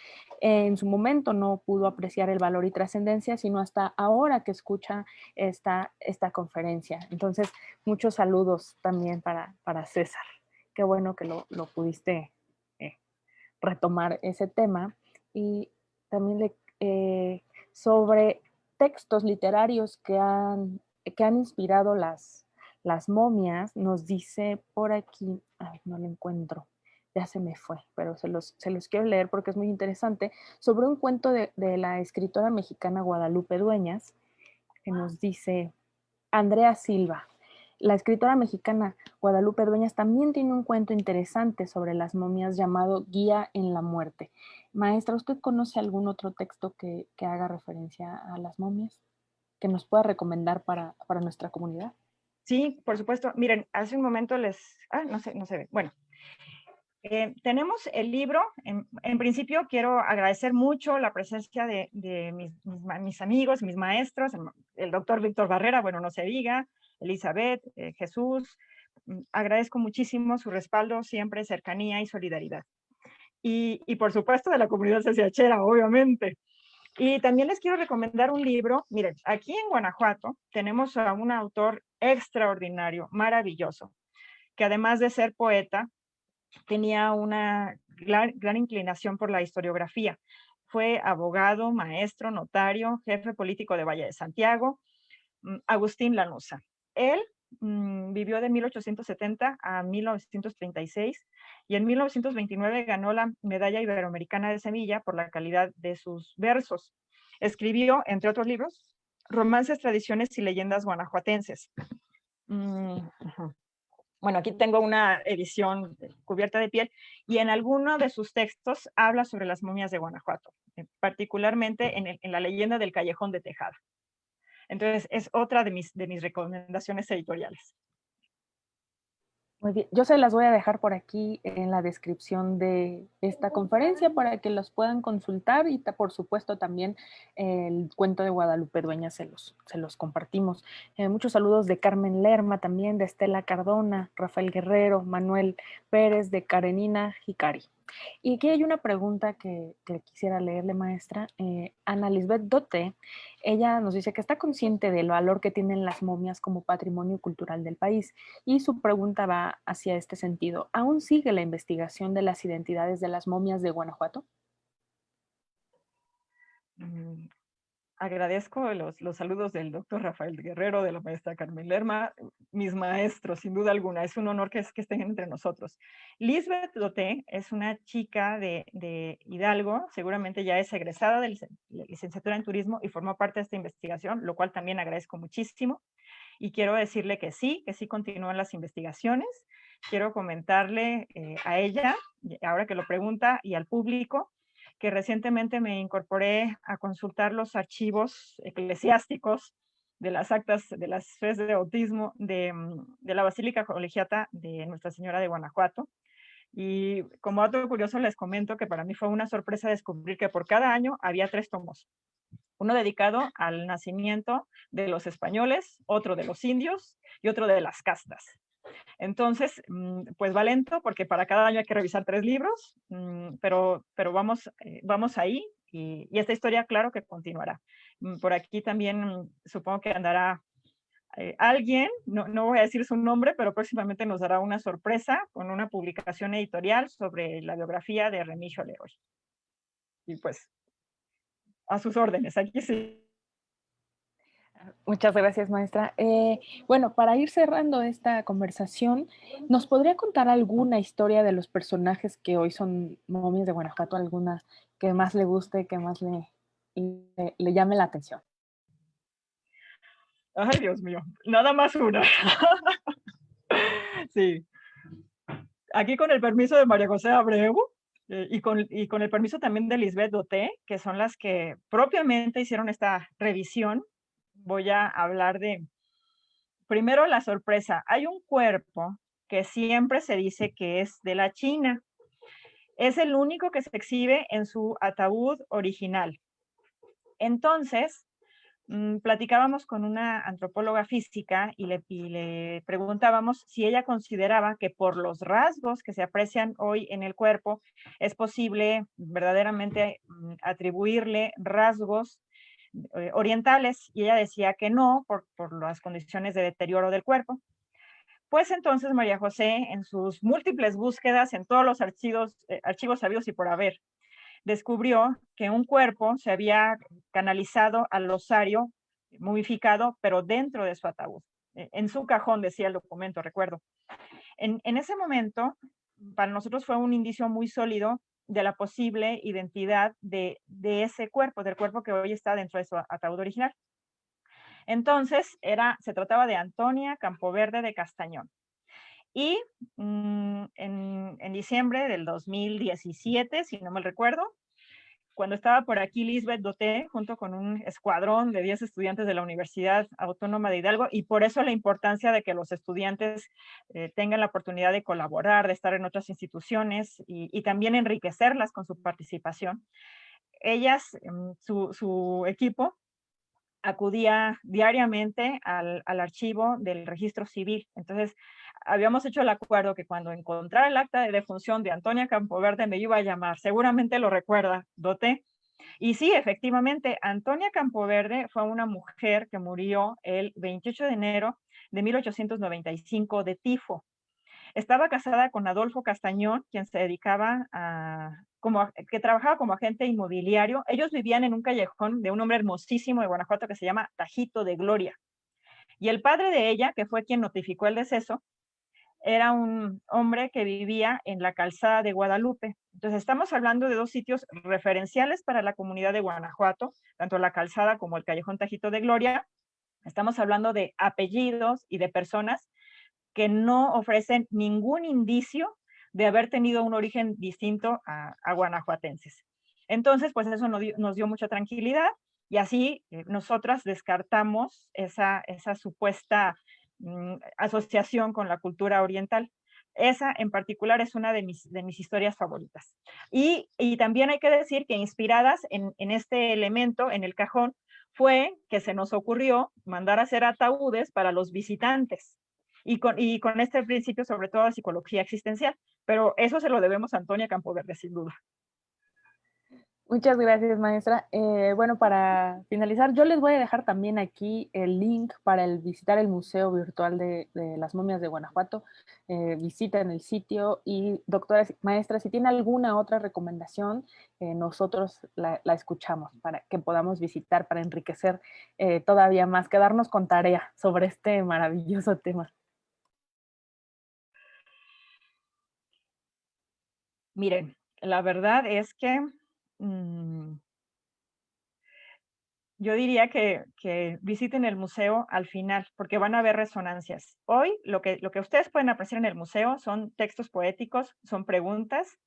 En su momento no pudo apreciar el valor y trascendencia, sino hasta ahora que escucha esta conferencia. Entonces, muchos saludos también para César. Qué bueno que lo pudiste retomar ese tema. Y también sobre textos literarios que han inspirado las momias, nos dice por aquí, ay, no lo encuentro, ya se me fue, pero se los quiero leer porque es muy interesante, sobre un cuento de la escritora mexicana Guadalupe Dueñas, que nos dice Andrea Silva. La escritora mexicana Guadalupe Dueñas también tiene un cuento interesante sobre las momias llamado Guía en la Muerte. Maestra, ¿usted conoce algún otro texto que haga referencia a las momias que nos pueda recomendar para nuestra comunidad? Sí, por supuesto. Miren, hace un momento no se ve. Bueno, tenemos el libro. En principio quiero agradecer mucho la presencia de mis amigos, mis maestros, el doctor Víctor Barrera, bueno, no se diga, Elizabeth, Jesús. Agradezco muchísimo su respaldo, siempre cercanía y solidaridad. Y por supuesto de la comunidad CCHera, obviamente. Y también les quiero recomendar un libro. Miren, aquí en Guanajuato tenemos a un autor extraordinario, maravilloso, que además de ser poeta, tenía una gran inclinación por la historiografía. Fue abogado, maestro, notario, jefe político de Valle de Santiago, Agustín Lanuza. Él vivió de 1870 a 1936 y en 1929 ganó la Medalla Iberoamericana de Semilla por la calidad de sus versos. Escribió, entre otros libros, romances, tradiciones y leyendas guanajuatenses. Bueno, aquí tengo una edición cubierta de piel y en alguno de sus textos habla sobre las momias de Guanajuato, particularmente en la leyenda del Callejón de Tejada. Entonces, es otra de mis recomendaciones editoriales. Muy bien, yo se las voy a dejar por aquí en la descripción de esta conferencia para que los puedan consultar y por supuesto también el cuento de Guadalupe Dueñas se los compartimos. Muchos saludos de Carmen Lerma también, de Estela Cardona, Rafael Guerrero, Manuel Pérez, de Karenina Hikari. Y aquí hay una pregunta que quisiera leerle, maestra. Ana Lisbeth Dote, ella nos dice que está consciente del valor que tienen las momias como patrimonio cultural del país y su pregunta va hacia este sentido. ¿Aún sigue la investigación de las identidades de las momias de Guanajuato? Agradezco los saludos del doctor Rafael Guerrero, de la maestra Carmen Lerma, mis maestros, sin duda alguna. Es un honor que estén entre nosotros. Lisbeth Doté es una chica de Hidalgo, seguramente ya es egresada de licenciatura en turismo y formó parte de esta investigación, lo cual también agradezco muchísimo. Y quiero decirle que sí continúan las investigaciones. Quiero comentarle a ella, ahora que lo pregunta, y al público, que recientemente me incorporé a consultar los archivos eclesiásticos de las actas de las fes de bautismo de la Basílica Colegiata de Nuestra Señora de Guanajuato. Y como dato curioso les comento que para mí fue una sorpresa descubrir que por cada año había 3 tomos. Uno dedicado al nacimiento de los españoles, otro de los indios y otro de las castas. Entonces, pues va lento porque para cada año hay que revisar 3 libros, pero vamos ahí y esta historia, claro que continuará. Por aquí también supongo que andará alguien, no voy a decir su nombre, pero próximamente nos dará una sorpresa con una publicación editorial sobre la biografía de Remigio Leroy. Y pues, a sus órdenes, aquí sí. Muchas gracias, maestra. Bueno, para ir cerrando esta conversación, ¿nos podría contar alguna historia de los personajes que hoy son momias de Guanajuato? ¿Alguna que más le guste, que más le llame la atención? Ay, Dios mío, nada más una. Sí. Aquí con el permiso de María José Abreu y con el permiso también de Lisbeth Doté, que son las que propiamente hicieron esta revisión, voy a hablar de, primero, la sorpresa. Hay un cuerpo que siempre se dice que es de la China. Es el único que se exhibe en su ataúd original. Entonces, platicábamos con una antropóloga física y le preguntábamos si ella consideraba que por los rasgos que se aprecian hoy en el cuerpo es posible verdaderamente atribuirle rasgos orientales, y ella decía que no, por las condiciones de deterioro del cuerpo. Pues entonces María José, en sus múltiples búsquedas en todos los archivos sabidos y por haber, descubrió que un cuerpo se había canalizado al osario, momificado, pero dentro de su ataúd. En su cajón, decía el documento, recuerdo. En ese momento, para nosotros fue un indicio muy sólido de la posible identidad de ese cuerpo, del cuerpo que hoy está dentro de su ataúd original. Entonces, se trataba de Antonia Campoverde de Castañón. Y en diciembre del 2017, si no me recuerdo, cuando estaba por aquí Lisbeth Doté, junto con un escuadrón de 10 estudiantes de la Universidad Autónoma de Hidalgo, y por eso la importancia de que los estudiantes tengan la oportunidad de colaborar, de estar en otras instituciones y también enriquecerlas con su participación. Ellas, su equipo, acudía diariamente al archivo del registro civil. Entonces, habíamos hecho el acuerdo que cuando encontrara el acta de defunción de Antonia Campoverde me iba a llamar. Seguramente lo recuerda, Doté. Y sí, efectivamente, Antonia Campoverde fue una mujer que murió el 28 de enero de 1895 de tifo. Estaba casada con Adolfo Castañón, quien se dedicaba que trabajaba como agente inmobiliario. Ellos vivían en un callejón de un hombre hermosísimo de Guanajuato que se llama Tajito de Gloria. Y el padre de ella, que fue quien notificó el deceso, era un hombre que vivía en la calzada de Guadalupe. Entonces estamos hablando de dos sitios referenciales para la comunidad de Guanajuato, tanto la calzada como el callejón Tajito de Gloria. Estamos hablando de apellidos y de personas que no ofrecen ningún indicio de haber tenido un origen distinto a guanajuatenses. Entonces, pues eso nos dio mucha tranquilidad y así nosotras descartamos esa supuesta asociación con la cultura oriental. Esa en particular es una de mis historias favoritas. Y también hay que decir que inspiradas en este elemento, en el cajón, fue que se nos ocurrió mandar a hacer ataúdes para los visitantes. Y con este principio, sobre todo, de psicología existencial. Pero eso se lo debemos a Antonia Campoverde, sin duda. Muchas gracias, maestra. Bueno, para finalizar, yo les voy a dejar también aquí el link para visitar el Museo Virtual de las Momias de Guanajuato. Visiten el sitio y, doctora, maestra, si tiene alguna otra recomendación, nosotros la escuchamos para que podamos visitar, para enriquecer todavía más, quedarnos con tarea sobre este maravilloso tema. Miren, la verdad es que yo diría que visiten el museo al final, porque van a ver resonancias. Hoy lo que ustedes pueden apreciar en el museo son textos poéticos, son preguntas.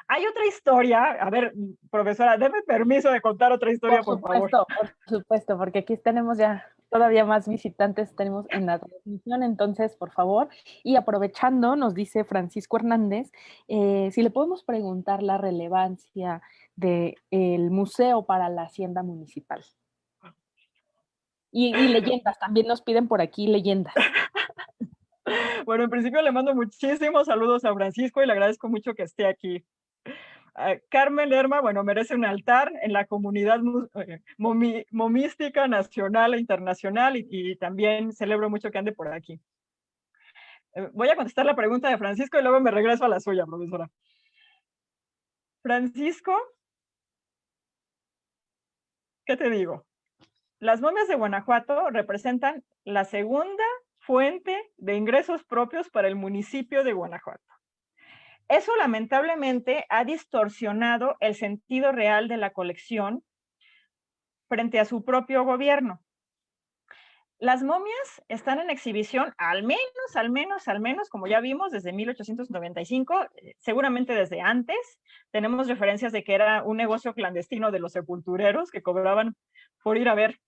Hay otra historia, a ver, profesora, deme permiso de contar otra historia, por favor. Por supuesto, porque aquí tenemos ya todavía más visitantes, tenemos en la transmisión, entonces, por favor, y aprovechando, nos dice Francisco Hernández, si le podemos preguntar la relevancia del museo para la hacienda municipal. Y leyendas, también nos piden por aquí leyendas. Bueno, en principio le mando muchísimos saludos a Francisco y le agradezco mucho que esté aquí. Carmen Lerma, bueno, merece un altar en la comunidad momística nacional e internacional y también celebro mucho que ande por aquí. Voy a contestar la pregunta de Francisco y luego me regreso a la suya, profesora. Francisco, ¿qué te digo? Las momias de Guanajuato representan la segunda fuente de ingresos propios para el municipio de Guanajuato. Eso lamentablemente ha distorsionado el sentido real de la colección frente a su propio gobierno. Las momias están en exhibición al menos, como ya vimos, desde 1895, seguramente desde antes. Tenemos referencias de que era un negocio clandestino de los sepultureros que cobraban por ir a ver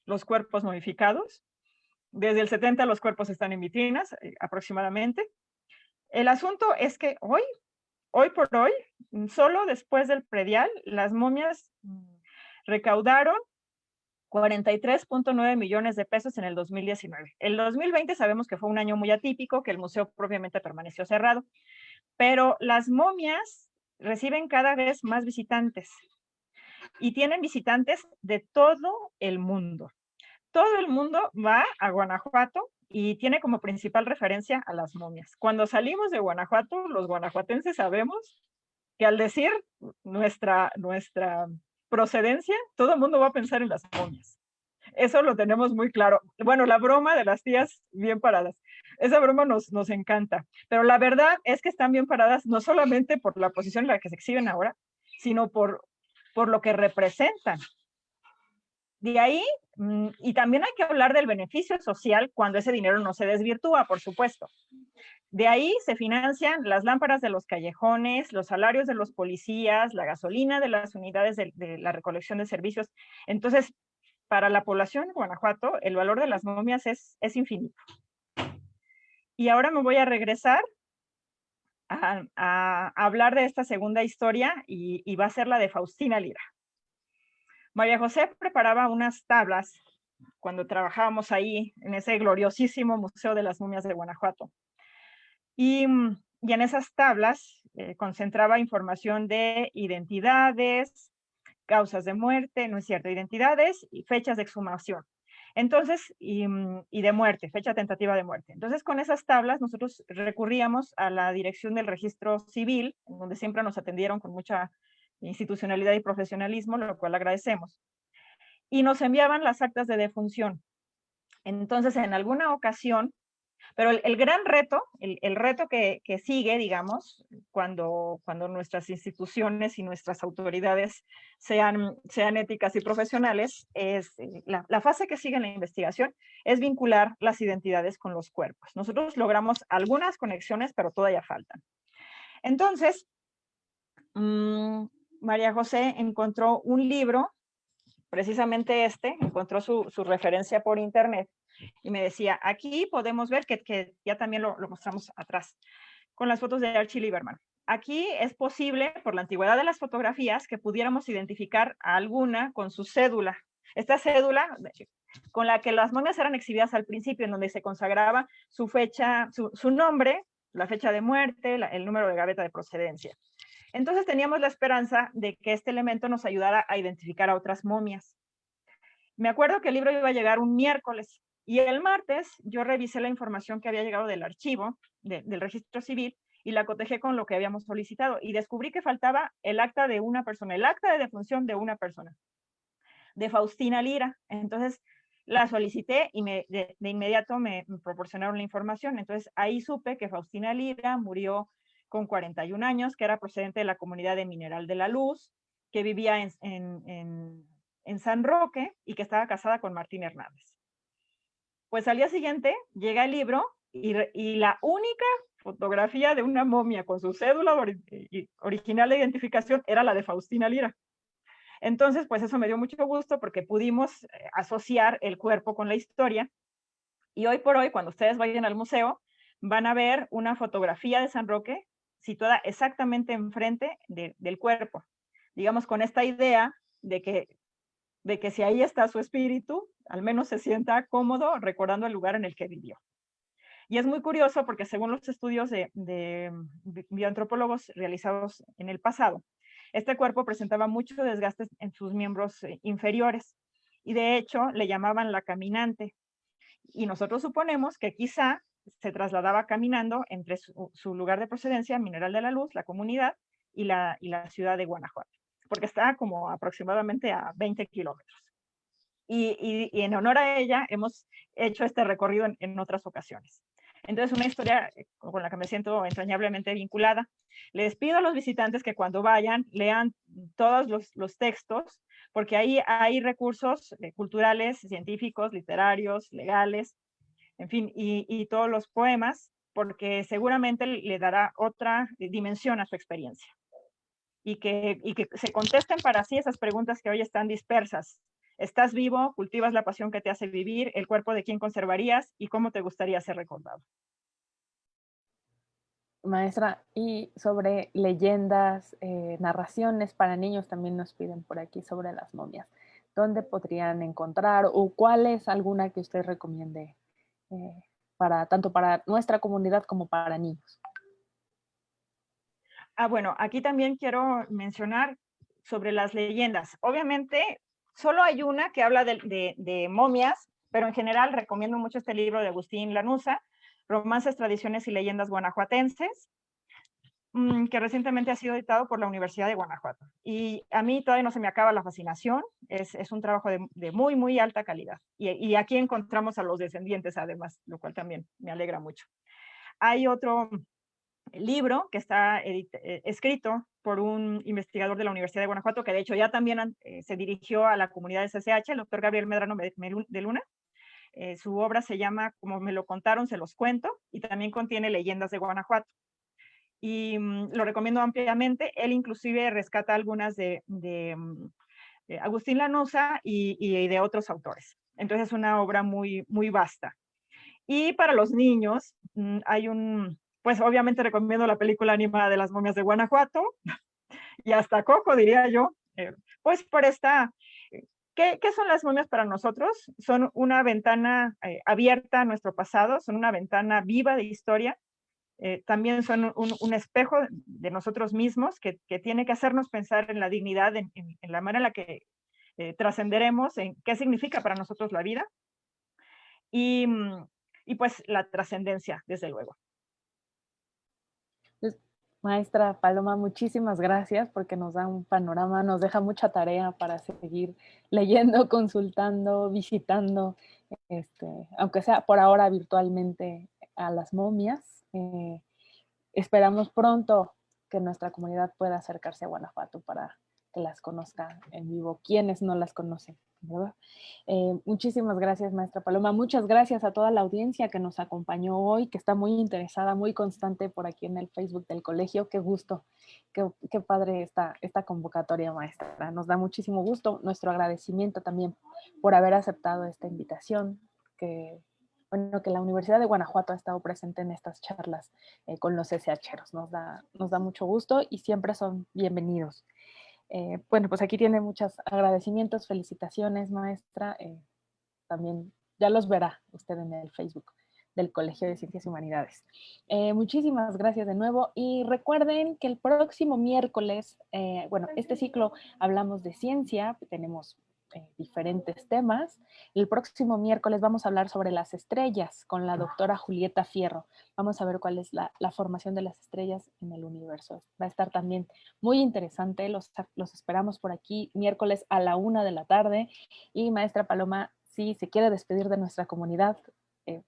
los cuerpos momificados. Desde el 70 los cuerpos están en vitrinas, aproximadamente. El asunto es que hoy por hoy, solo después del predial, las momias recaudaron 43.9 millones de pesos en el 2019. El 2020 sabemos que fue un año muy atípico, que el museo propiamente permaneció cerrado, pero las momias reciben cada vez más visitantes y tienen visitantes de todo el mundo. Todo el mundo va a Guanajuato y tiene como principal referencia a las momias. Cuando salimos de Guanajuato, los guanajuatenses sabemos que al decir nuestra procedencia, todo el mundo va a pensar en las momias. Eso lo tenemos muy claro. Bueno, la broma de las tías bien paradas. Esa broma nos encanta. Pero la verdad es que están bien paradas no solamente por la posición en la que se exhiben ahora, sino por lo que representan. De ahí, y también hay que hablar del beneficio social cuando ese dinero no se desvirtúa, por supuesto. De ahí se financian las lámparas de los callejones, los salarios de los policías, la gasolina de las unidades de la recolección de servicios. Entonces, para la población de Guanajuato, el valor de las momias es infinito. Y ahora me voy a regresar a hablar de esta segunda historia y va a ser la de Faustina Lira. María José preparaba unas tablas cuando trabajábamos ahí en ese gloriosísimo Museo de las Momias de Guanajuato. Y en esas tablas concentraba información de identidades, causas de muerte, no es cierto, identidades y fechas de exhumación. Entonces, y de muerte, fecha tentativa de muerte. Entonces, con esas tablas nosotros recurríamos a la dirección del registro civil, donde siempre nos atendieron con mucha institucionalidad y profesionalismo, lo cual agradecemos. Y nos enviaban las actas de defunción. Entonces, en alguna ocasión, pero el gran reto, el reto que sigue, digamos, cuando nuestras instituciones y nuestras autoridades sean éticas y profesionales, es la fase que sigue en la investigación es vincular las identidades con los cuerpos. Nosotros logramos algunas conexiones, pero todavía faltan. Entonces, María José encontró un libro, precisamente encontró su referencia por internet, y me decía, aquí podemos ver que ya también lo mostramos atrás, con las fotos de Archie Lieberman. Aquí es posible, por la antigüedad de las fotografías, que pudiéramos identificar a alguna con su cédula. Esta cédula con la que las momias eran exhibidas al principio, en donde se consagraba su fecha, su nombre, la fecha de muerte, el número de gaveta de procedencia. Entonces teníamos la esperanza de que este elemento nos ayudara a identificar a otras momias. Me acuerdo que el libro iba a llegar un miércoles y el martes yo revisé la información que había llegado del archivo, del registro civil, y la cotejé con lo que habíamos solicitado y descubrí que faltaba el acta de una persona, el acta de defunción de una persona, de Faustina Lira. Entonces la solicité y de inmediato me proporcionaron la información. Entonces ahí supe que Faustina Lira murió con 41 años, que era procedente de la comunidad de Mineral de la Luz, que vivía en San Roque y que estaba casada con Martín Hernández. Pues al día siguiente llega el libro y la única fotografía de una momia con su cédula original de identificación era la de Faustina Lira. Entonces, pues eso me dio mucho gusto porque pudimos asociar el cuerpo con la historia. Y hoy por hoy, cuando ustedes vayan al museo, van a ver una fotografía de San Roque situada exactamente enfrente del cuerpo. Digamos, con esta idea de que si ahí está su espíritu, al menos se sienta cómodo recordando el lugar en el que vivió. Y es muy curioso porque según los estudios de bioantropólogos realizados en el pasado, este cuerpo presentaba muchos desgastes en sus miembros inferiores y de hecho le llamaban la caminante. Y nosotros suponemos que quizá se trasladaba caminando entre su lugar de procedencia, Mineral de la Luz, la comunidad, y la ciudad de Guanajuato, porque está como aproximadamente a 20 kilómetros. Y en honor a ella hemos hecho este recorrido en otras ocasiones. Entonces, una historia con la que me siento entrañablemente vinculada. Les pido a los visitantes que cuando vayan lean todos los textos, porque ahí hay recursos culturales, científicos, literarios, legales, en fin, y todos los poemas, porque seguramente le dará otra dimensión a su experiencia. Y que se contesten para sí esas preguntas que hoy están dispersas. ¿Estás vivo? ¿Cultivas la pasión que te hace vivir? ¿El cuerpo de quién conservarías? ¿Y cómo te gustaría ser recordado? Maestra, y sobre leyendas, narraciones para niños también nos piden por aquí sobre las momias. ¿dónde podrían encontrar o cuál es alguna que usted recomiende tanto para nuestra comunidad como para niños? Bueno, aquí también quiero mencionar sobre las leyendas. Obviamente, solo hay una que habla de momias, pero en general recomiendo mucho este libro de Agustín Lanuza, Romances, Tradiciones y Leyendas Guanajuatenses, que recientemente ha sido editado por la Universidad de Guanajuato. Y a mí todavía no se me acaba la fascinación, es un trabajo de muy, muy alta calidad. Y aquí encontramos a los descendientes además, lo cual también me alegra mucho. Hay otro libro que está escrito por un investigador de la Universidad de Guanajuato, que de hecho ya también se dirigió a la comunidad de CCH, el doctor Gabriel Medrano de Luna. Su obra se llama Como me lo contaron, se los cuento, y también contiene leyendas de Guanajuato. Y lo recomiendo ampliamente. Él inclusive rescata algunas de Agustín Lanuza y de otros autores. Entonces es una obra muy, muy vasta. Y para los niños hay pues obviamente recomiendo la película animada de las momias de Guanajuato, y hasta Coco, diría yo, pues por esta, ¿qué son las momias para nosotros? Son una ventana abierta a nuestro pasado, son una ventana viva de historia, también son un espejo de nosotros mismos que tiene que hacernos pensar en la dignidad, en la manera en la que trascenderemos, en qué significa para nosotros la vida, y, y pues la trascendencia, desde luego. Pues, maestra Paloma, muchísimas gracias porque nos da un panorama, nos deja mucha tarea para seguir leyendo, consultando, visitando, aunque sea por ahora virtualmente, a las momias. Esperamos pronto que nuestra comunidad pueda acercarse a Guanajuato para que las conozcan en vivo, quienes no las conocen, ¿verdad? Muchísimas gracias, maestra Paloma. Muchas gracias a toda la audiencia que nos acompañó hoy, que está muy interesada, muy constante por aquí en el Facebook del colegio. Qué gusto, qué padre esta convocatoria, maestra. Nos da muchísimo gusto. Nuestro agradecimiento también por haber aceptado esta invitación, que la Universidad de Guanajuato ha estado presente en estas charlas con los SHeros. Nos da mucho gusto y siempre son bienvenidos. Bueno, pues aquí tiene muchos agradecimientos, felicitaciones, maestra. También ya los verá usted en el Facebook del Colegio de Ciencias y Humanidades. Muchísimas gracias de nuevo y recuerden que el próximo miércoles, este ciclo hablamos de ciencia, tenemos diferentes temas. El próximo miércoles vamos a hablar sobre las estrellas con la doctora Julieta Fierro. Vamos a ver cuál es la formación de las estrellas en el universo. Va a estar también muy interesante. Los esperamos por aquí miércoles a la 1 de la tarde. Y maestra Paloma, si se quiere despedir de nuestra comunidad,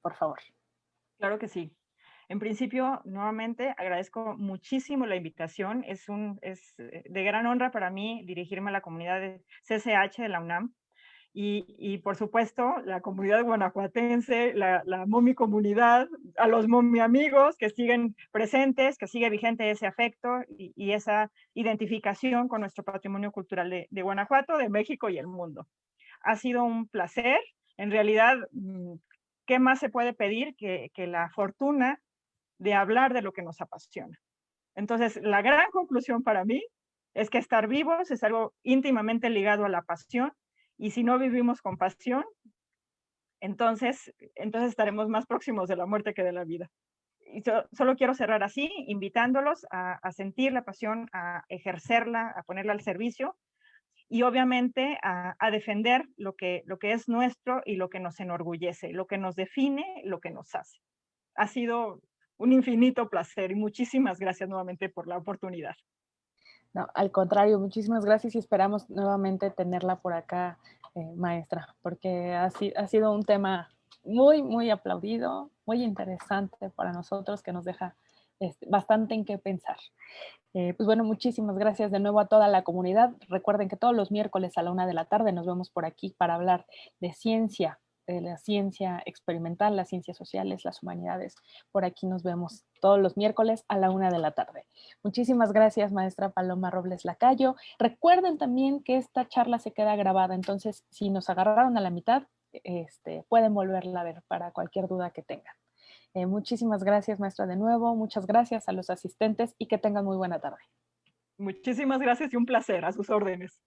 por favor. Claro que sí. En principio, nuevamente, agradezco muchísimo la invitación. Es de gran honra para mí dirigirme a la comunidad de CCH de la UNAM. Y por supuesto, la comunidad guanajuatense, la momi comunidad, a los momi amigos que siguen presentes, que sigue vigente ese afecto y esa identificación con nuestro patrimonio cultural de Guanajuato, de México y el mundo. Ha sido un placer. En realidad, ¿qué más se puede pedir que la fortuna de hablar de lo que nos apasiona? Entonces, la gran conclusión para mí es que estar vivos es algo íntimamente ligado a la pasión, y si no vivimos con pasión, entonces estaremos más próximos de la muerte que de la vida. Y solo quiero cerrar así, invitándolos a sentir la pasión, a ejercerla, a ponerla al servicio, y obviamente a defender lo que es nuestro y lo que nos enorgullece, lo que nos define, lo que nos hace. Ha sido un infinito placer y muchísimas gracias nuevamente por la oportunidad. No, al contrario, muchísimas gracias y esperamos nuevamente tenerla por acá, maestra, porque ha sido un tema muy, muy aplaudido, muy interesante para nosotros, que nos deja bastante en qué pensar. Pues bueno, muchísimas gracias de nuevo a toda la comunidad. Recuerden que todos los miércoles a la 1 de la tarde nos vemos por aquí para hablar de ciencia, de la ciencia experimental, las ciencias sociales, las humanidades. Por aquí nos vemos todos los miércoles a la 1 de la tarde. Muchísimas gracias, maestra Paloma Robles Lacayo. Recuerden también que esta charla se queda grabada, entonces si nos agarraron a la mitad, pueden volverla a ver para cualquier duda que tengan. Muchísimas gracias, maestra, de nuevo. Muchas gracias a los asistentes y que tengan muy buena tarde. Muchísimas gracias y un placer, a sus órdenes.